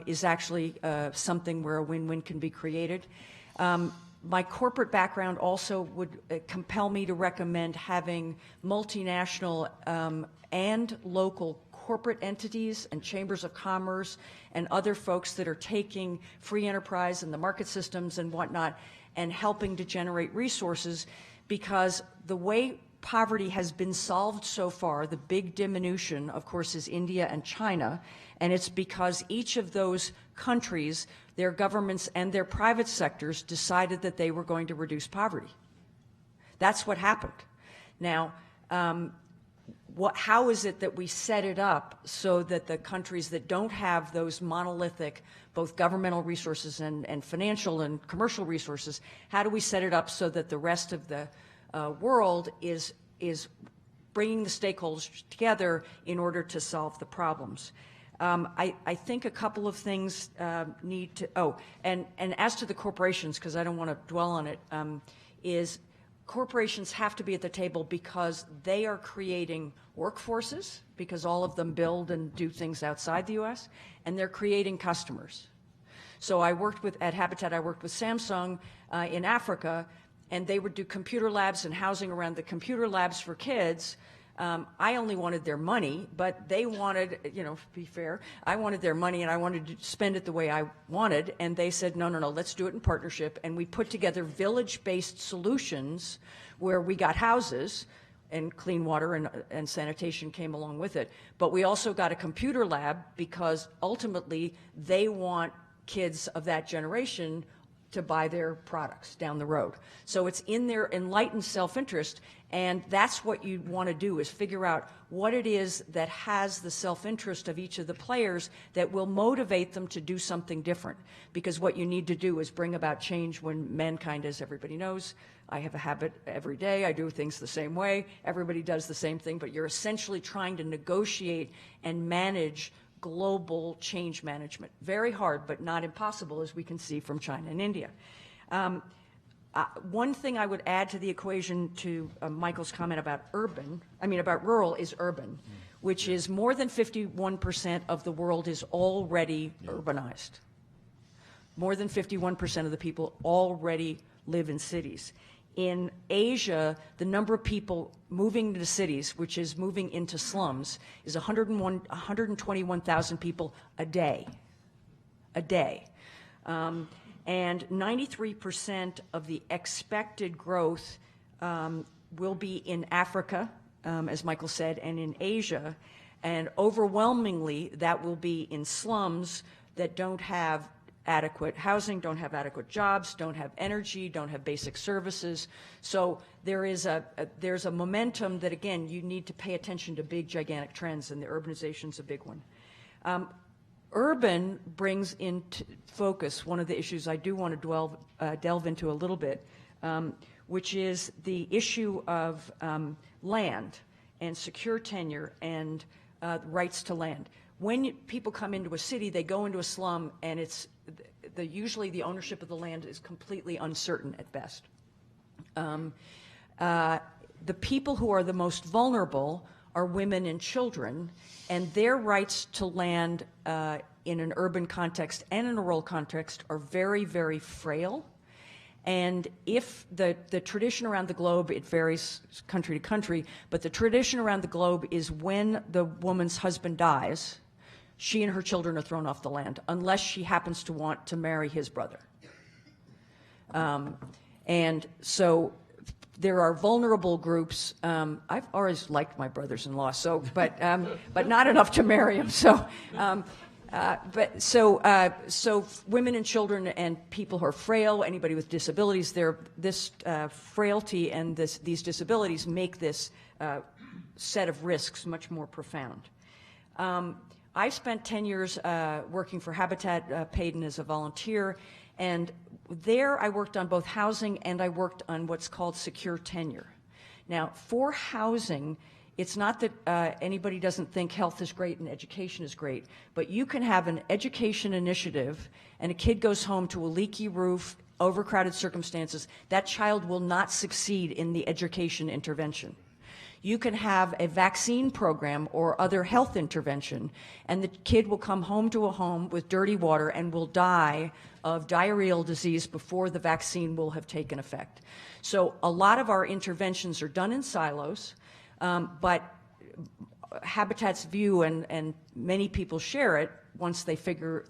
is actually something where a win-win can be created. My corporate background also would compel me to recommend having multinational and local corporate entities and chambers of commerce and other folks that are taking free enterprise and the market systems and whatnot and helping to generate resources, because the way poverty has been solved so far, the big diminution, of course, is India and China, and it's because each of those countries, their governments and their private sectors decided that they were going to reduce poverty. That's what happened. Now, how is it that we set it up so that the countries that don't have those monolithic, both governmental resources and financial and commercial resources, how do we set it up so that the rest of the world is bringing the stakeholders together in order to solve the problems? I think a couple of things need to, and as to the corporations, because I don't want to dwell on it, is corporations have to be at the table because they are creating workforces, because all of them build and do things outside the U.S., and they're creating customers. So at Habitat, I worked with Samsung in Africa, and they would do computer labs and housing around the computer labs for kids. I only wanted their money, but they wanted, to be fair, I wanted their money and I wanted to spend it the way I wanted. And they said, no, let's do it in partnership. And we put together village-based solutions where we got houses and clean water and sanitation came along with it. But we also got a computer lab because ultimately they want kids of that generation to buy their products down the road. So it's in their enlightened self-interest, and that's what you want to do, is figure out what it is that has the self-interest of each of the players that will motivate them to do something different. Because what you need to do is bring about change when mankind, as everybody knows, I have a habit every day, I do things the same way, everybody does the same thing, but you're essentially trying to negotiate and manage global change management. Very hard, but not impossible, as we can see from China and India. One thing I would add to the equation to Michael's comment about rural is urban, which is more than 51% of the world is already urbanized. More than 51% of the people already live in cities. In Asia, the number of people moving to cities, which is moving into slums, is 121,000 people a day. And 93% of the expected growth will be in Africa, as Michael said, and in Asia. And overwhelmingly, that will be in slums that don't have adequate housing, don't have adequate jobs, don't have energy, don't have basic services. So there's a momentum that, again, you need to pay attention to big, gigantic trends, and the urbanization's a big one. Urban brings into focus one of the issues I do want to delve into a little bit, which is the issue of land and secure tenure and rights to land. When people come into a city, they go into a slum, and usually the ownership of the land is completely uncertain at best. The people who are the most vulnerable are women and children, and their rights to land in an urban context and in a rural context are very, very frail. And if the tradition around the globe, it varies country to country, but the tradition around the globe is when the woman's husband dies, she and her children are thrown off the land, unless she happens to want to marry his brother. And so there are vulnerable groups. I've always liked my brothers-in-law, but not enough to marry them. So women and children and people who are frail, anybody with disabilities, this frailty and these disabilities make this set of risks much more profound. I spent 10 years working for Habitat, paid and as a volunteer, and there I worked on both housing and I worked on what's called secure tenure. Now, for housing, it's not that anybody doesn't think health is great and education is great, but you can have an education initiative and a kid goes home to a leaky roof, overcrowded circumstances. That child will not succeed in the education intervention. You can have a vaccine program or other health intervention, and the kid will come home to a home with dirty water and will die of diarrheal disease before the vaccine will have taken effect. So a lot of our interventions are done in silos, but Habitat's view, and many people share it once they figure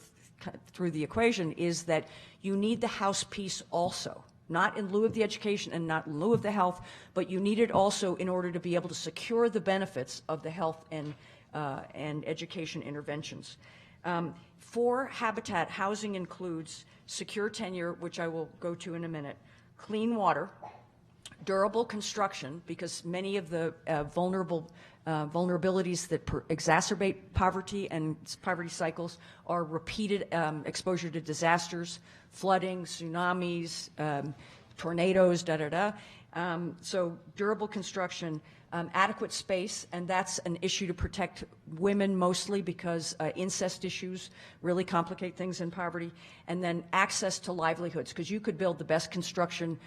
through the equation, is that you need the house piece also. Not in lieu of the education and not in lieu of the health, but you need it also in order to be able to secure the benefits of the health and education interventions. For Habitat, housing includes secure tenure, which I will go to in a minute, clean water, durable construction, because many of the vulnerabilities that exacerbate poverty and poverty cycles are repeated exposure to disasters, flooding, tsunamis, tornadoes, So durable construction, adequate space, and that's an issue to protect women mostly because incest issues really complicate things in poverty. And then access to livelihoods, because you could build the best construction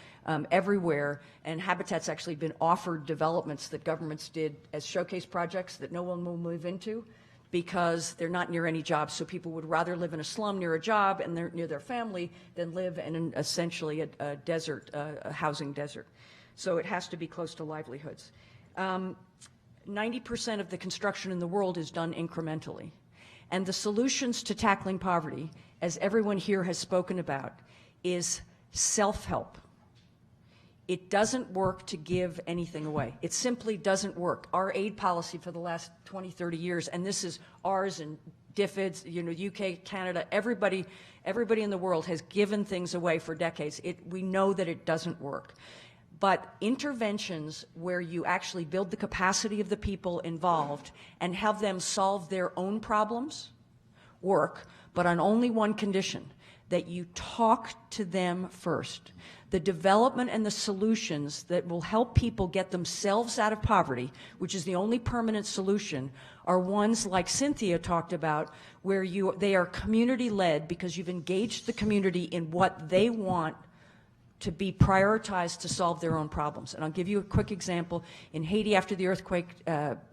everywhere, and Habitat's actually been offered developments that governments did as showcase projects that no one will move into because they're not near any jobs. So people would rather live in a slum near a job and they're near their family than live in essentially a desert, a housing desert. So it has to be close to livelihoods. 90% of the construction in the world is done incrementally. And the solutions to tackling poverty, as everyone here has spoken about, is self-help. It doesn't work to give anything away. It simply doesn't work. Our aid policy for the last 20, 30 years, and this is ours and DFID's, UK, Canada, everybody in the world has given things away for decades. We know that it doesn't work. But interventions where you actually build the capacity of the people involved and have them solve their own problems work, but on only one condition, that you talk to them first. The development and the solutions that will help people get themselves out of poverty, which is the only permanent solution, are ones like Cynthia talked about, where they are community-led because you've engaged the community in what they want to be prioritized to solve their own problems. And I'll give you a quick example. In Haiti, after the earthquake,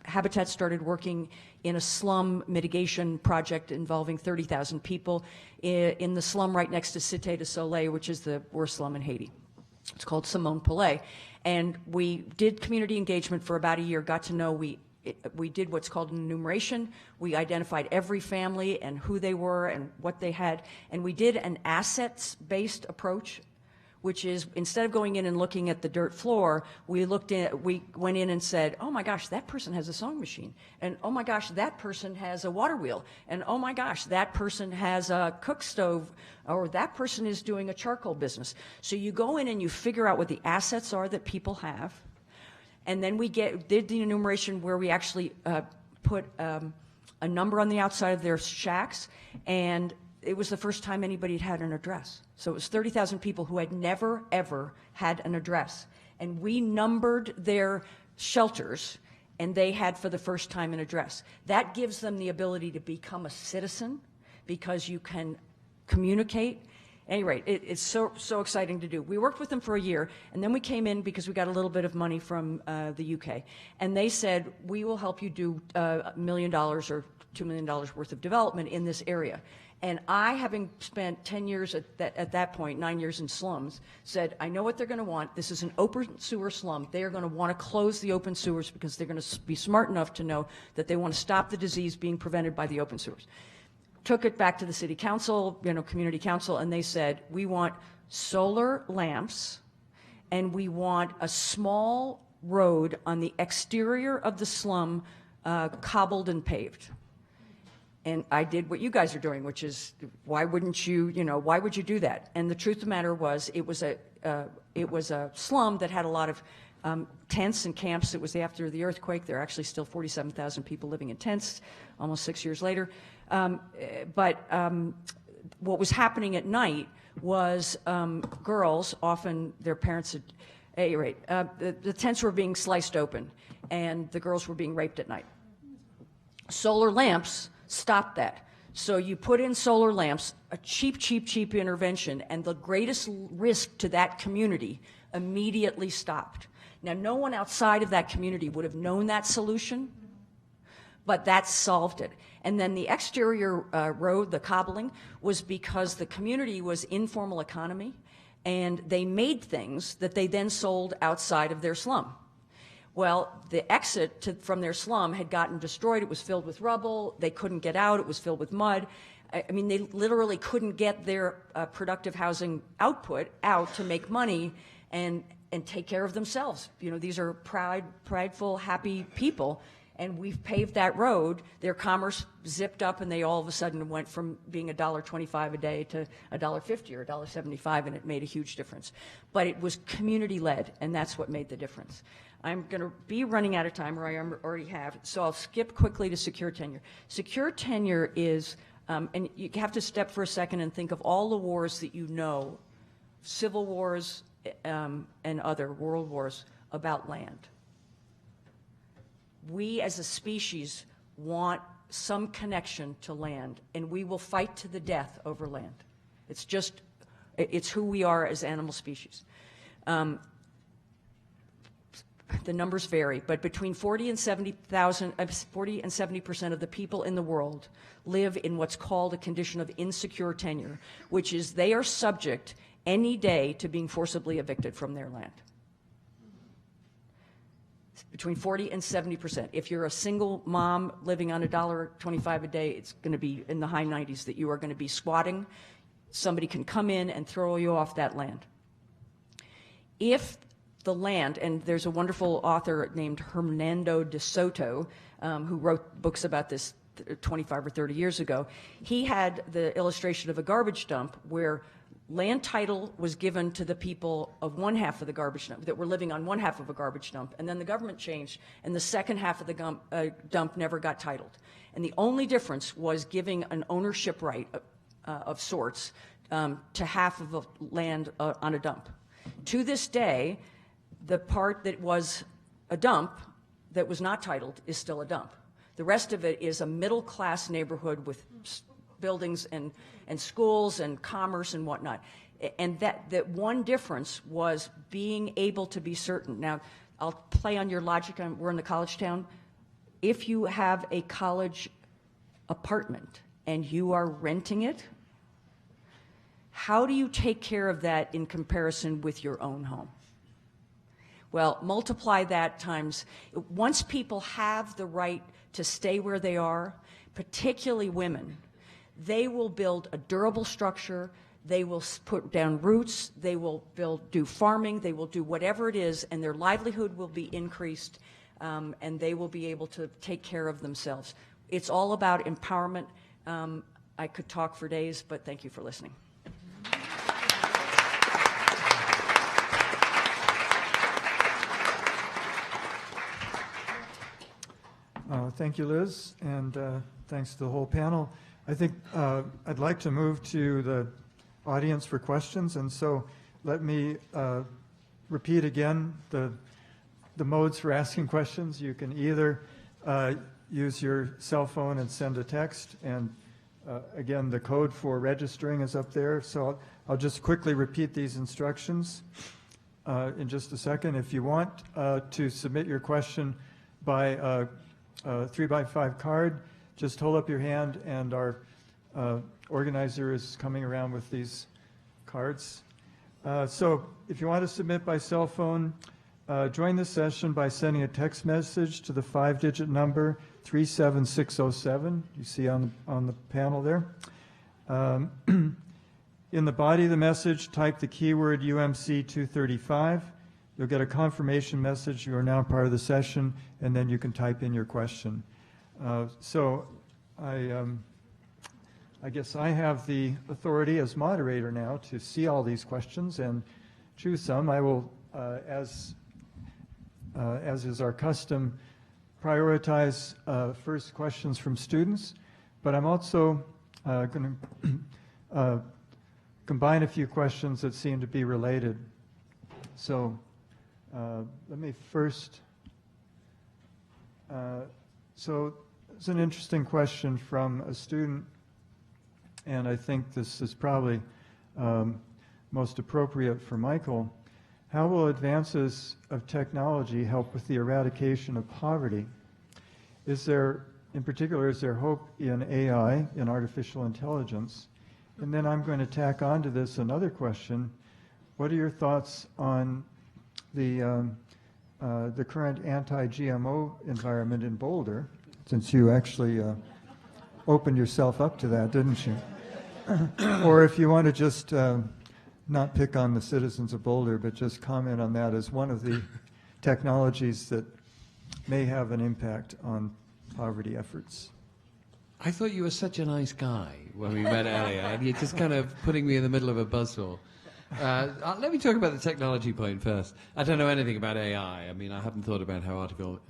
Habitat started working in a slum mitigation project involving 30,000 people in the slum right next to Cité du Soleil, which is the worst slum in Haiti. It's called Simone Pelé. And we did community engagement for about a year, got to know, we did what's called an enumeration. We identified every family and who they were and what they had. And we did an assets-based approach, which is instead of going in and looking at the dirt floor, we went in and said, oh my gosh, that person has a sewing machine. And oh my gosh, that person has a water wheel. And oh my gosh, that person has a cook stove, or that person is doing a charcoal business. So you go in and you figure out what the assets are that people have. And then we did the enumeration where we actually put a number on the outside of their shacks, and it was the first time anybody had an address. So it was 30,000 people who had never, ever had an address. And we numbered their shelters, and they had for the first time an address. That gives them the ability to become a citizen because you can communicate. At any rate, it's so exciting to do. We worked with them for a year, and then we came in because we got a little bit of money from the UK. And they said, we will help you do $1 million or $2 million worth of development in this area. And I, having spent 10 years at that point, 9 years in slums, said, I know what they're going to want. This is an open sewer slum. They are going to want to close the open sewers because they're going to be smart enough to know that they want to stop the disease being prevented by the open sewers. Took it back to the city council, community council, and they said, we want solar lamps and we want a small road on the exterior of the slum, cobbled and paved. And I did what you guys are doing, which is, why wouldn't you, why would you do that? And the truth of the matter was, it was a slum that had a lot of tents and camps. It was after the earthquake. There are actually still 47,000 people living in tents, almost 6 years later. But what was happening at night was girls, often their parents, at any rate, the tents were being sliced open, and the girls were being raped at night. Solar lamps stopped that. So you put in solar lamps, a cheap intervention, and the greatest risk to that community immediately stopped. Now, no one outside of that community would have known that solution, but that solved it. And then the exterior road, the cobbling, was because the community was informal economy, and they made things that they then sold outside of their slum. Well, the exit from their slum had gotten destroyed. It was filled with rubble. They couldn't get out. It was filled with mud. I mean, they literally couldn't get their productive housing output out to make money and take care of themselves. These are prideful, happy people, and we've paved that road. Their commerce zipped up, and they all of a sudden went from being $1.25 a day to $1.50 or $1.75, and it made a huge difference. But it was community-led, and that's what made the difference. I'm going to be running out of time, or I already have, so I'll skip quickly to secure tenure. Secure tenure is, and you have to step for a second and think of all the wars that civil wars, and other world wars about land. We as a species want some connection to land, and we will fight to the death over land. It's who we are as animal species. The numbers vary, but between 40 and 70% of the people in the world live in what's called a condition of insecure tenure, which is they are subject any day to being forcibly evicted from their land. Between 40 and 70%. If you're a single mom living on $1.25 a day, it's going to be in the high 90s that you are going to be squatting. Somebody can come in and throw you off that land. If the land, and there's a wonderful author named Hernando de Soto who wrote books about this 25 or 30 years ago. He had the illustration of a garbage dump where land title was given to the people of one half of the garbage dump that were living on one half of a garbage dump, and then the government changed, and the second half of the dump never got titled. And the only difference was giving an ownership right of sorts to half of the land on a dump. To this day, the part that was a dump that was not titled is still a dump. The rest of it is a middle-class neighborhood with buildings and schools and commerce and whatnot. And that one difference was being able to be certain. Now, I'll play on your logic. We're in the college town. If you have a college apartment and you are renting it, how do you take care of that in comparison with your own home? Well, multiply that times, once people have the right to stay where they are, particularly women, they will build a durable structure, they will put down roots, they will do farming, they will do whatever it is, and their livelihood will be increased, and they will be able to take care of themselves. It's all about empowerment. I could talk for days, but thank you for listening. Thank you, Liz, and thanks to the whole panel. I think I'd like to move to the audience for questions, and so let me repeat again the modes for asking questions. You can either use your cell phone and send a text, and again, the code for registering is up there, so I'll just quickly repeat these instructions in just a second. If you want to submit your question by 3x5 card, just hold up your hand, and our organizer is coming around with these cards. So if you want to submit by cell phone, join the session by sending a text message to the 5-digit number 37607 you see on the panel there. In the body of the message, type the keyword UMC 235. You'll get a confirmation message. You are now part of the session, and then you can type in your question. So I guess I have the authority as moderator now to see all these questions and choose some. I will, as is our custom, prioritize first questions from students, but I'm also going to combine a few questions that seem to be related. So let me first, so it's an interesting question from a student, and I think this is probably most appropriate for Michael. How will advances of technology help with the eradication of poverty? Is there, in particular, is there hope in AI, in artificial intelligence? And then I'm going to tack onto this another question. What are your thoughts on the current anti-GMO environment in Boulder, since you actually opened yourself up to that, didn't you? Or if you want to just not pick on the citizens of Boulder, but just comment on that as one of the technologies that may have an impact on poverty efforts. I thought you were such a nice guy when we met earlier, and you're just kind of putting me in the middle of a buzzsaw. Let me talk about the technology point first. I don't know anything about AI. I mean, I haven't thought about how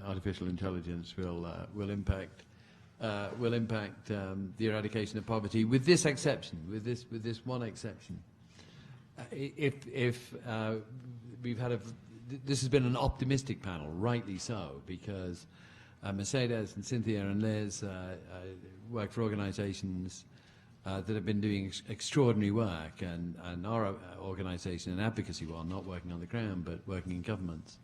artificial intelligence will impact the eradication of poverty, with this exception, with this one exception. If we've had this has been an optimistic panel, rightly so, because Mercedes and Cynthia and Liz work for organizations that have been doing extraordinary work, and our organization, an advocacy one, not working on the ground, but working in governments,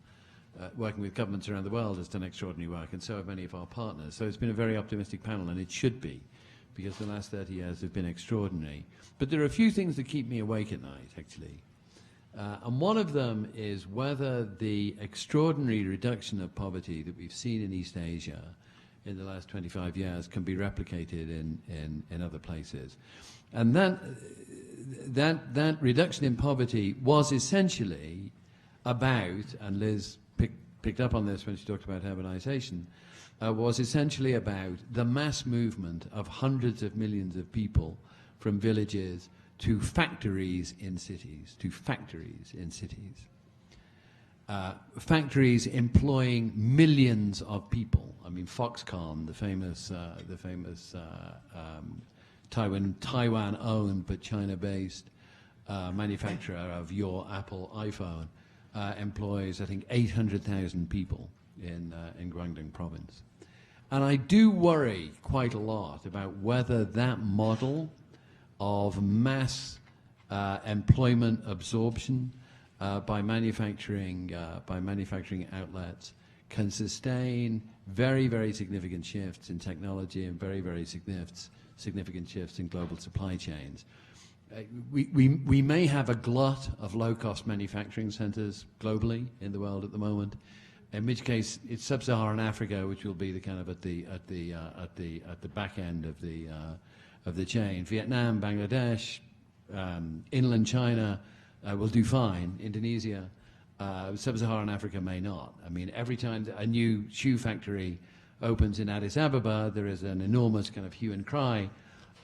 working with governments around the world, has done extraordinary work, and so have many of our partners. So it's been a very optimistic panel, and it should be, because the last 30 years have been extraordinary. But there are a few things that keep me awake at night, actually. And one of them is whether the extraordinary reduction of poverty that we've seen in East Asia in the last 25 years can be replicated in other places. And that reduction in poverty was essentially about, and Liz picked up on this when she talked about urbanization, was essentially about the mass movement of hundreds of millions of people from villages to factories in cities, factories employing millions of people. I mean, Foxconn, the famous Taiwan-owned but China-based manufacturer of your Apple iPhone, employs, I think, 800,000 people in Guangdong province. And I do worry quite a lot about whether that model of mass employment absorption by manufacturing outlets can sustain very, very significant shifts in technology and very, very significant shifts in global supply chains. We may have a glut of low-cost manufacturing centers globally in the world at the moment, in which case it's sub-Saharan Africa, which will be the kind of at the back end of the chain. Vietnam, Bangladesh, inland China will do fine. Indonesia, sub-Saharan Africa may not. I mean, every time a new shoe factory opens in Addis Ababa, there is an enormous kind of hue and cry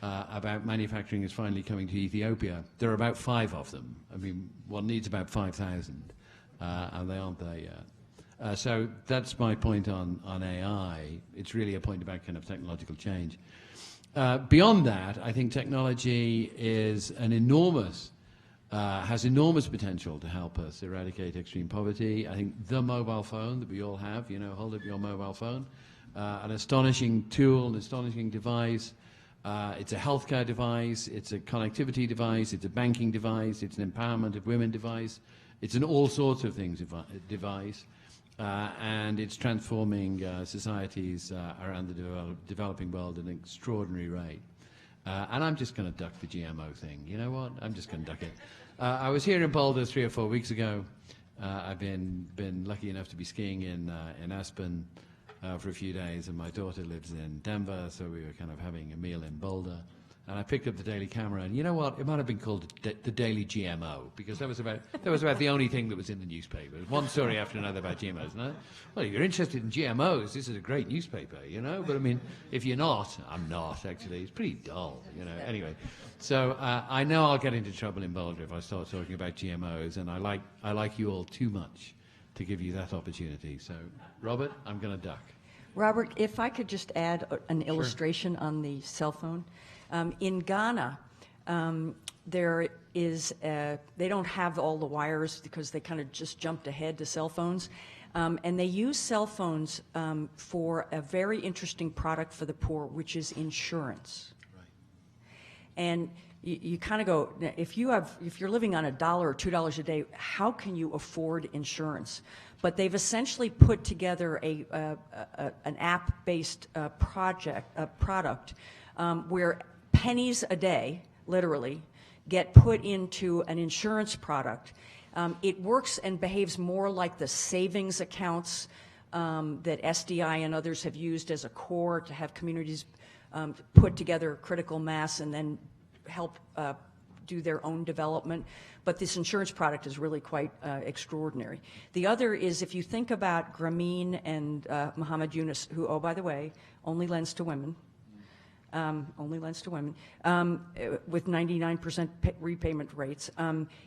about manufacturing is finally coming to Ethiopia. There are about 5 of them. I mean, one needs about 5,000, and they aren't there yet. So that's my point on AI. It's really a point about kind of technological change. Beyond that, I think technology is has enormous potential to help us eradicate extreme poverty. I think the mobile phone that we all have, hold up your mobile phone, an astonishing tool, an astonishing device. It's a healthcare device, it's a connectivity device, it's a banking device, it's an empowerment of women device, it's an all sorts of things device. And it's transforming societies around the developing world at an extraordinary rate. And I'm just going to duck the GMO thing. You know what? I'm just going to duck it. I was here in Boulder 3 or 4 weeks ago. I've been lucky enough to be skiing in Aspen for a few days, and my daughter lives in Denver, so we were kind of having a meal in Boulder. And I picked up the Daily Camera, and you know what? It might have been called the Daily GMO, because that was about the only thing that was in the newspaper. One story after another about GMOs. No? Well, if you're interested in GMOs, this is a great newspaper, But I mean, if you're not, I'm not actually. It's pretty dull, Anyway, so I know I'll get into trouble in Boulder if I start talking about GMOs, and I like you all too much to give you that opportunity. So, Robert, I'm going to duck. Robert, if I could just add an illustration on the cell phone. In Ghana, there is they don't have all the wires because they kind of just jumped ahead to cell phones. And they use cell phones for a very interesting product for the poor, which is insurance. Right. And you kind of go, if you're living on $1 or $2 a day, how can you afford insurance? But they've essentially put together an app-based product where pennies a day, literally, get put into an insurance product. It works and behaves more like the savings accounts that SDI and others have used as a core to have communities put together critical mass and then help do their own development. But this insurance product is really quite extraordinary. The other is, if you think about Grameen and Muhammad Yunus, who, oh, by the way, only lends to women, with 99% repayment rates.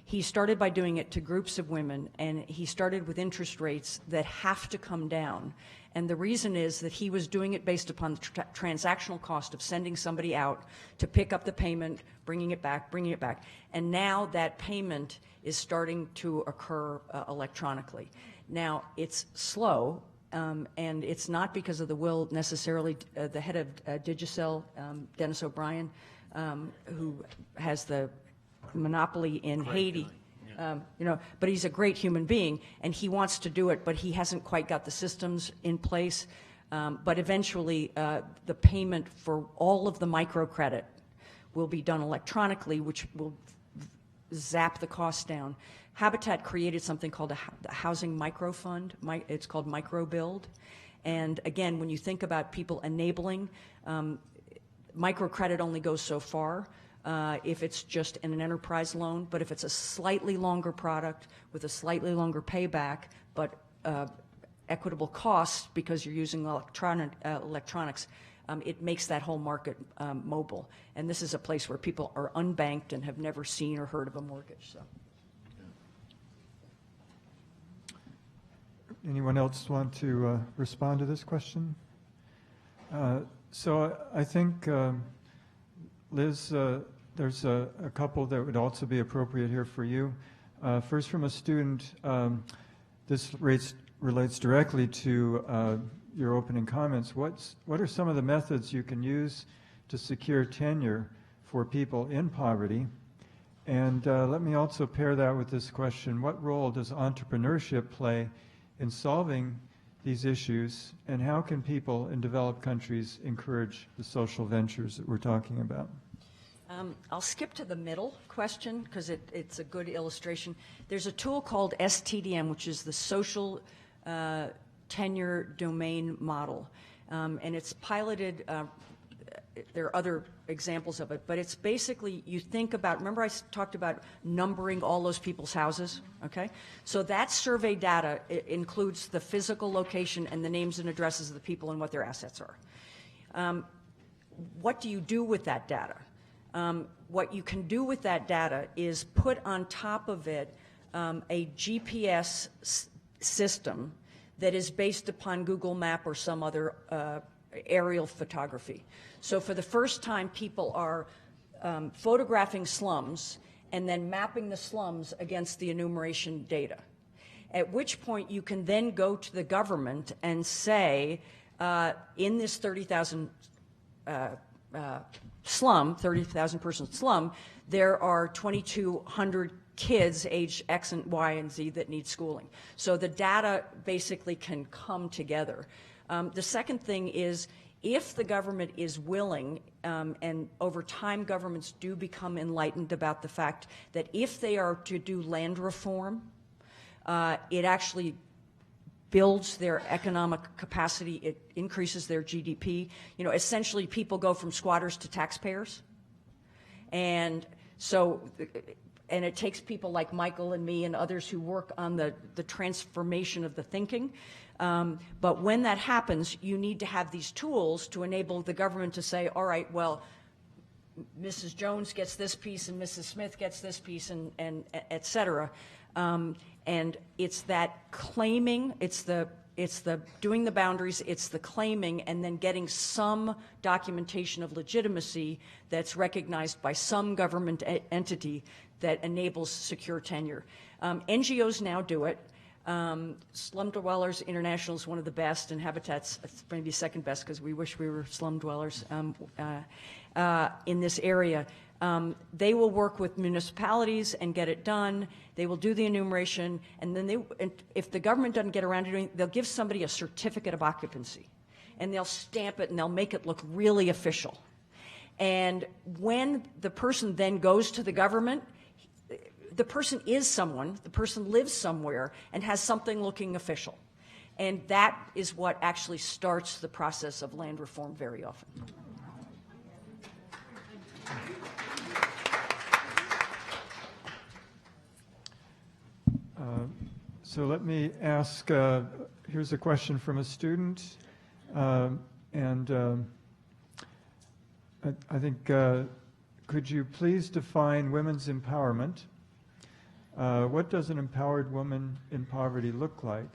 He started by doing it to groups of women, and he started with interest rates that have to come down. And the reason is that he was doing it based upon the transactional cost of sending somebody out to pick up the payment, bringing it back. And now that payment is starting to occur electronically. Now, it's slow, and it's not because of the will necessarily. The head of Digicel, Dennis O'Brien, who has the monopoly in Haiti, but he's a great human being, and he wants to do it, but he hasn't quite got the systems in place. But eventually, the payment for all of the microcredit will be done electronically, which will zap the cost down. Habitat created something called a housing micro fund. It's called Microbuild. And again, when you think about people enabling, microcredit only goes so far if it's just an enterprise loan. But if it's a slightly longer product with a slightly longer payback, but equitable costs because you're using electronics, it makes that whole market mobile. And this is a place where people are unbanked and have never seen or heard of a mortgage. So. Anyone else want to respond to this question? So I think, Liz, there's a couple that would also be appropriate here for you. First, from a student, this relates directly to your opening comments. What are some of the methods you can use to secure tenure for people in poverty? And let me also pair that with this question: what role does entrepreneurship play in solving these issues, and how can people in developed countries encourage the social ventures that we're talking about? I'll skip to the middle question because it's a good illustration. There's a tool called STDM, which is the Social Tenure Domain Model, and it's piloted. There are other examples of it, but it's basically, you think about, remember I talked about numbering all those people's houses, okay? So that survey data includes the physical location and the names and addresses of the people and what their assets are. What do you do with that data? What you can do with that data is put on top of it a GPS system that is based upon Google Map or some other aerial photography. So for the first time, people are photographing slums and then mapping the slums against the enumeration data, at which point you can then go to the government and say, in this 30,000 slum, 30,000 person slum, there are 2,200 kids age X and Y and Z that need schooling. So the data basically can come together. The second thing is, if the government is willing, and over time governments do become enlightened about the fact that if they are to do land reform, it actually builds their economic capacity, it increases their GDP. You know, essentially people go from squatters to taxpayers. And so, and it takes people like Michael and me and others who work on the transformation of the thinking. But when that happens, you need to have these tools to enable the government to say, all right, well, Mrs. Jones gets this piece and Mrs. Smith gets this piece, and et cetera. And it's that claiming, it's the doing the boundaries, it's the claiming, and then getting some documentation of legitimacy that's recognized by some government entity that enables secure tenure. NGOs now do it. Slum Dwellers International is one of the best, and Habitat's maybe second best because we wish we were slum dwellers in this area. They will work with municipalities and get it done. They will do the enumeration, and then if the government doesn't get around to doing it, they'll give somebody a certificate of occupancy, and they'll stamp it and they'll make it look really official. And when the person then goes to the government, the person is someone, the person lives somewhere and has something looking official. And that is what actually starts the process of land reform very often. So let me ask, here's a question from a student, and I think, could you please define women's empowerment? What does an empowered woman in poverty look like?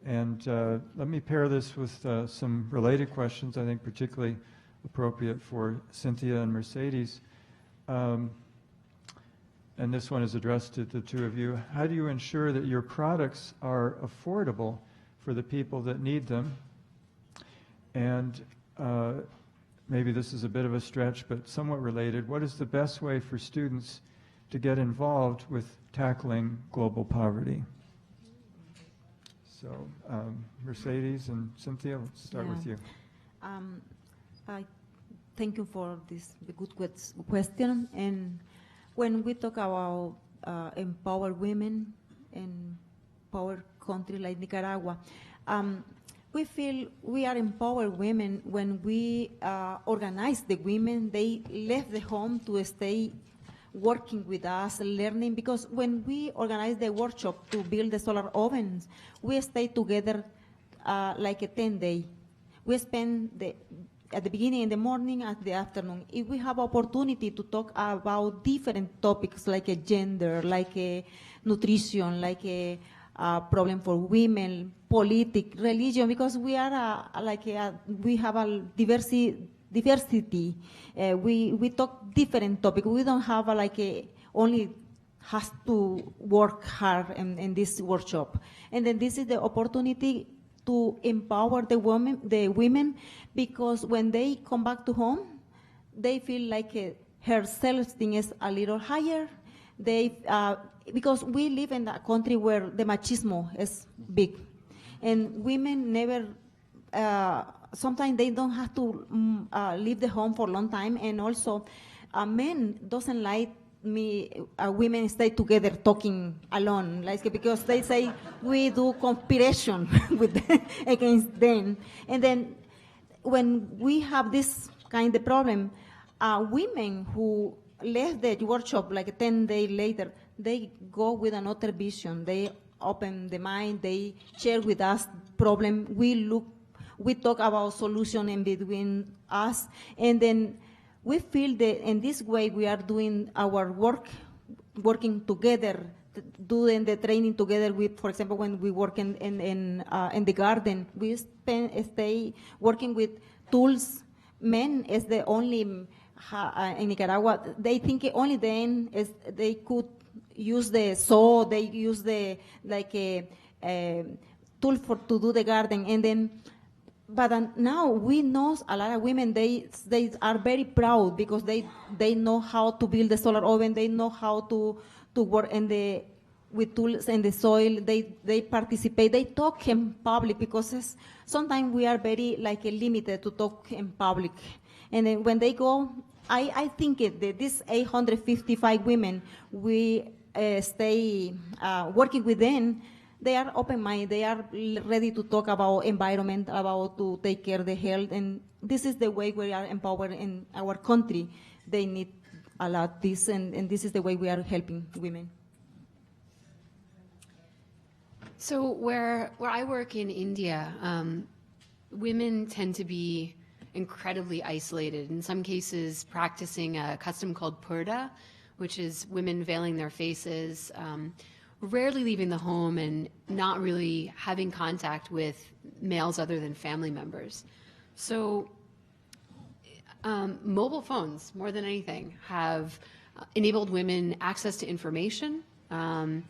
And let me pair this with some related questions, I think particularly appropriate for Cynthia and Mercedes. And this one is addressed to the two of you. How do you ensure that your products are affordable for the people that need them? And maybe this is a bit of a stretch, but somewhat related. What is the best way for students to get involved with tackling global poverty? So, Mercedes and Cynthia, let's start with you. I thank you for this good question. And when we talk about empower women and empower country like Nicaragua, we feel we are empowered women when we organize the women. They left the home to stay working with us, learning, because when we organize the workshop to build the solar ovens, we stay together like a 10-day. We spend at the beginning in the morning, at the afternoon. If we have opportunity to talk about different topics like a gender, like a nutrition, like a problem for women, politics, religion, because we are we have a diversity. We talk different topics. We don't have only has to work hard in this workshop. And then this is the opportunity to empower the women, because when they come back to home, they feel like her self-esteem is a little higher. Because we live in a country where the machismo is big, and women never. Sometimes they don't have to leave the home for a long time, and also men doesn't like women stay together talking alone, because they say we do conspiration against them. And then when we have this kind of problem, women who left the workshop 10 days later, they go with another vision. They open the mind. They share with us problem. We talk about solution in between us, and then we feel that in this way we are doing our working together, doing the training together. With, for example, when we work in the garden, we stay working with tools. Men is the only in Nicaragua. They think only then is they could use the saw. They use the a tool to do the garden, and then. But now we know a lot of women, they are very proud because they know how to build the solar oven. They know how to work with tools in the soil. They participate. They talk in public, because sometimes we are very limited to talk in public. And then when they go, I think that these 855 women, we stay working with them. They are open-minded. They are ready to talk about environment, about to take care of the health, and this is the way we are empowered in our country. They need a lot this, and this is the way we are helping women. So where I work in India, women tend to be incredibly isolated. In some cases, practicing a custom called purda, which is women veiling their faces. Rarely leaving the home and not really having contact with males other than family members. So mobile phones, more than anything, have enabled women access to information. And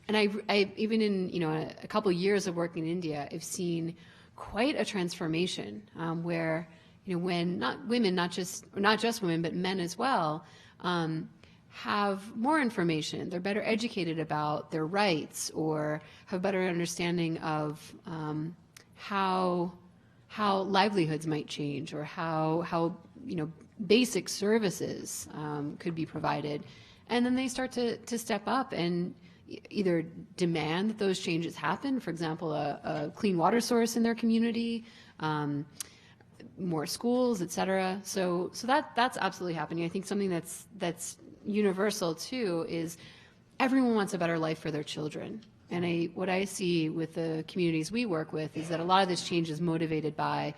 I even in a couple of years of working in India, I've seen quite a transformation where when not just women, but men as well, have more information. They're better educated about their rights, or have a better understanding of how livelihoods might change, or how basic services could be provided. And then they start to step up and either demand that those changes happen. For example, a clean water source in their community, more schools, et cetera. So that's absolutely happening. I think something that's universal too is everyone wants a better life for their children. And what I see with the communities we work with is that a lot of this change is motivated by,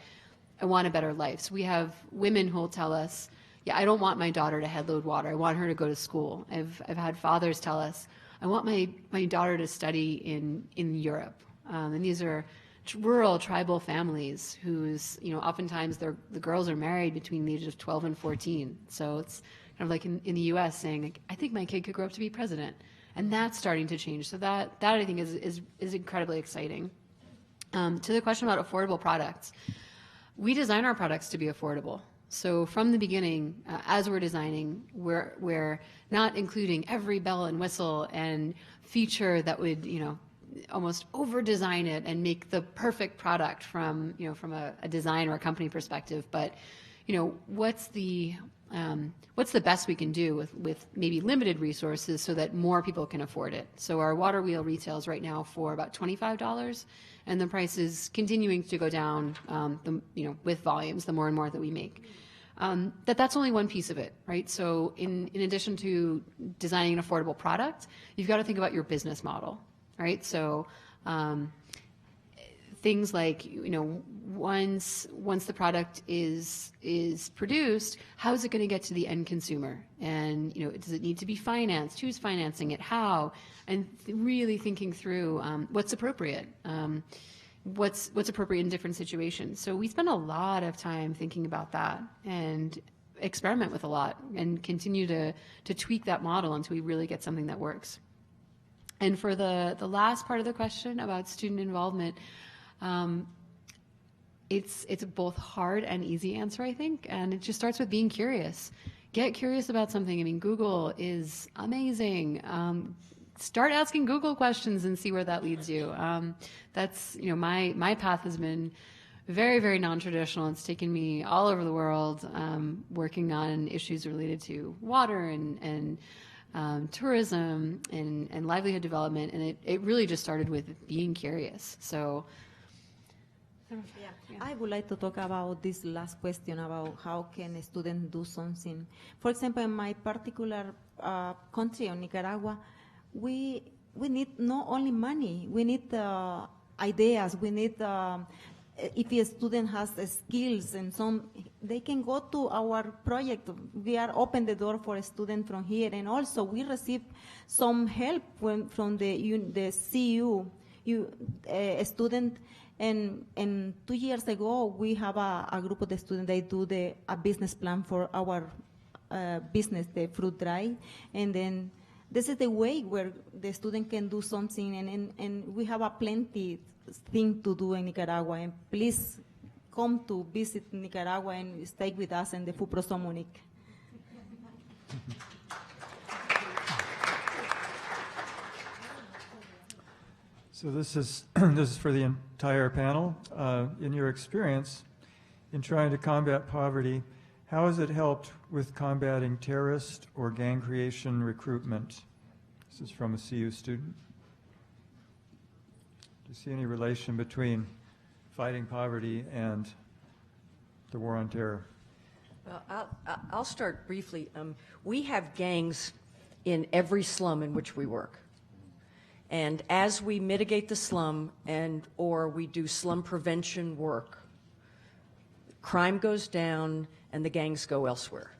I want a better life. So we have women who will tell us, yeah, I don't want my daughter to head load water. I want her to go to school. I've had fathers tell us, I want my daughter to study in Europe. And these are rural tribal families whose, oftentimes the girls are married between the ages of 12 and 14. So it's kind of like in the U.S. saying, like, I think my kid could grow up to be president. And that's starting to change. So that I think is incredibly exciting. To the question about affordable products, we design our products to be affordable. So from the beginning, as we're designing, we're not including every bell and whistle and feature that would, almost over-design it and make the perfect product from a design or a company perspective. But, what's the best we can do with maybe limited resources so that more people can afford it? So our water wheel retails right now for about $25, and the price is continuing to go down, with volumes, the more and more that we make. That's only one piece of it, right? So in addition to designing an affordable product, you've got to think about your business model, right? So things like, once the product is produced, how is it going to get to the end consumer? And, does it need to be financed? Who's financing it? How? And really thinking through what's appropriate. What's appropriate in different situations. So we spend a lot of time thinking about that and experiment with a lot and continue to tweak that model until we really get something that works. And for the last part of the question about student involvement, it's both hard and easy answer, I think, and it just starts with being curious. Get curious about something. I mean, Google is amazing. Start asking Google questions and see where that leads you. That's, my path has been very, very non-traditional. It's taken me all over the world, working on issues related to water and tourism and livelihood development, and it really just started with being curious. So I would like to talk about this last question about how can a student do something. For example, in my particular country, in Nicaragua, we need not only money, we need ideas, we need if a student has skills and they can go to our project. We are open the door for a student from here, and also we receive some help from the CU, a student. And 2 years ago, we have a group of the students. They do a business plan for our business, the fruit dry, and then this is the way where the student can do something, and we have a plenty thing to do in Nicaragua. And please come to visit Nicaragua and stay with us in the FUPROSO Munich. So this is for the entire panel. In your experience in trying to combat poverty, how has it helped with combating terrorist or gang creation recruitment? This is from a CU student. Do you see any relation between fighting poverty and the war on terror? Well, I'll start briefly. We have gangs in every slum in which we work. And as we mitigate the slum or we do slum prevention work, crime goes down and the gangs go elsewhere.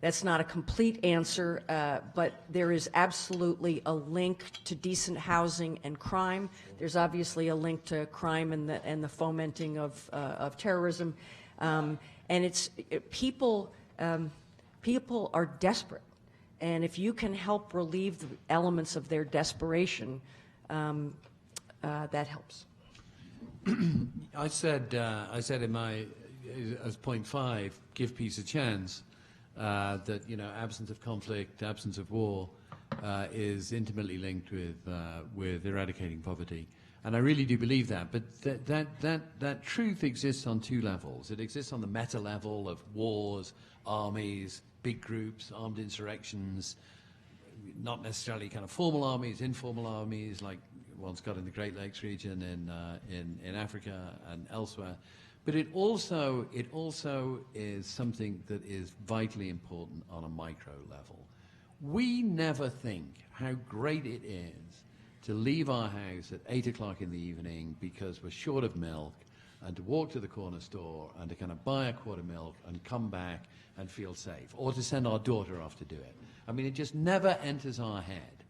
That's not a complete answer, but there is absolutely a link to decent housing and crime. There's obviously a link to crime and the fomenting of terrorism. And people are desperate. And if you can help relieve the elements of their desperation, that helps. I said in my, as point 5, give peace a chance, that, absence of conflict, absence of war is intimately linked with eradicating poverty. And I really do believe that. But that truth exists on 2 levels. It exists on the meta level of wars, armies, big groups, armed insurrections, not necessarily kind of formal armies, informal armies like one's got in the Great Lakes region in Africa and elsewhere. But it also is something that is vitally important on a micro level. We never think how great it is to leave our house at 8 o'clock in the evening because we're short of milk, and to walk to the corner store and to kind of buy a quart of milk and come back and feel safe, or to send our daughter off to do it. I mean, it just never enters our head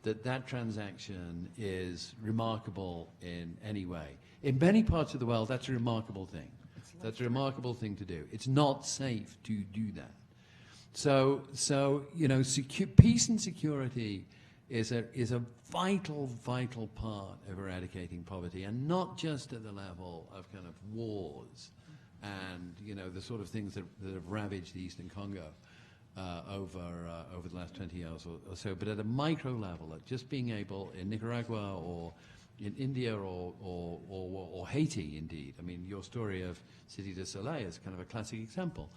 that transaction is remarkable in any way. In many parts of the world, that's a remarkable thing. That's a remarkable thing to do. It's not safe to do that. So you know, peace and security is a vital part of eradicating poverty, and not just at the level of kind of wars and, you know, the sort of things that have ravaged the Eastern Congo over the last 20 years or so, but at a micro level, at just being able in Nicaragua or in India or Haiti, indeed. I mean, your story of Cité du Soleil is kind of a classic example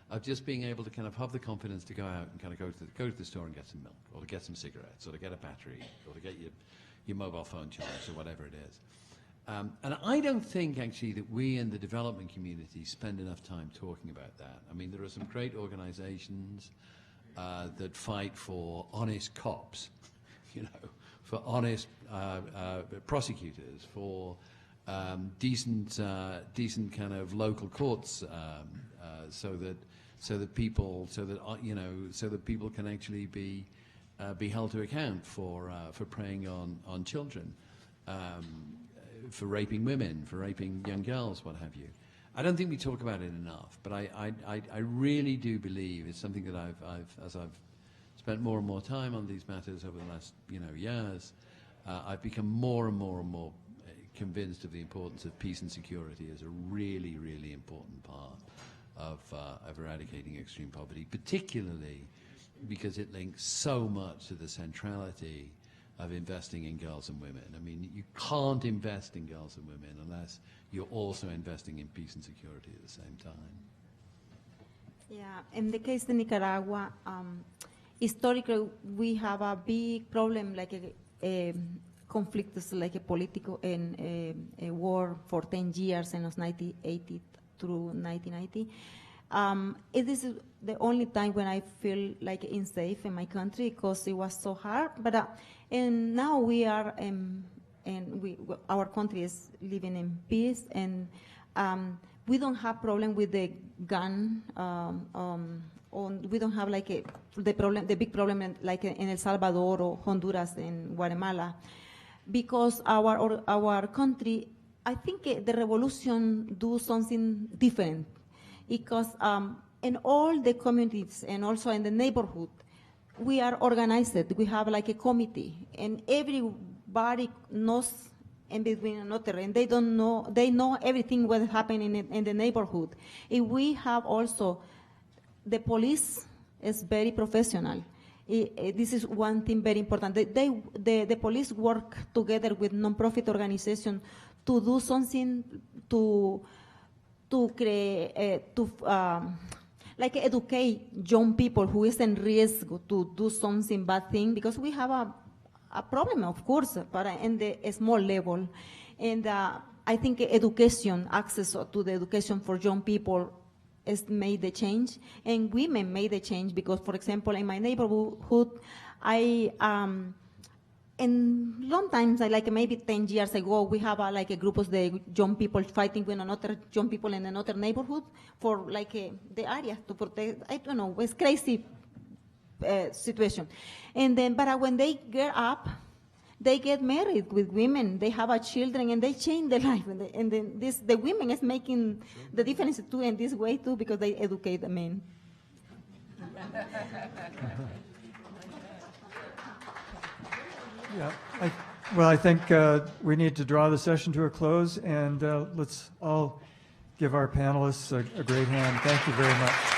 of just being able to kind of have the confidence to go out and kind of go to the store and get some milk, or to get some cigarettes, or to get a battery, or to get your mobile phone charged, or whatever it is. And I don't think, actually, that we in the development community spend enough time talking about that. I mean, there are some great organizations that fight for honest cops, you know, for honest prosecutors, for decent kind of local courts, so that people can actually be held to account for preying on children, for raping women, for raping young girls, what have you. I don't think we talk about it enough, but I really do believe it's something that as I've spent more and more time on these matters over the last years, I've become more and more convinced of the importance of peace and security as a really, really important part of eradicating extreme poverty, particularly because it links so much to the centrality of investing in girls and women. I mean, you can't invest in girls and women unless you're also investing in peace and security at the same time. Yeah, in the case of Nicaragua, historically we have a big problem, like a conflict, like a political and a war for 10 years, in 1980 through 1990. It is the only time when I feel like unsafe in my country, because it was so hard. But and now we are, our country is living in peace, and we don't have problem with the gun. We don't have like the big problem like in El Salvador or Honduras and Guatemala, because our country, I think the revolution do something different, because in all the communities and also in the neighborhood, we are organized. We have like a committee, and everybody knows in between another, and they know everything what is happening in the neighborhood. And we have also, the police is very professional. This is one thing very important. The police work together with non-profit organizations to do something to create, like educate young people who is in risk to do something bad thing, because we have a problem, of course, but in the small level. And I think education, access to the education for young people has made the change, and women made the change, because, for example, in my neighborhood, in long times, like maybe 10 years ago, we have like a group of the young people fighting with another young people in another neighborhood for like the area to protect. I don't know, it's crazy situation. And then, but when they get up, they get married with women, they have children, and they change their life. And then the women is making the difference too in this way too, because they educate the men. Yeah, I think we need to draw the session to a close, and let's all give our panelists a great hand. Thank you very much.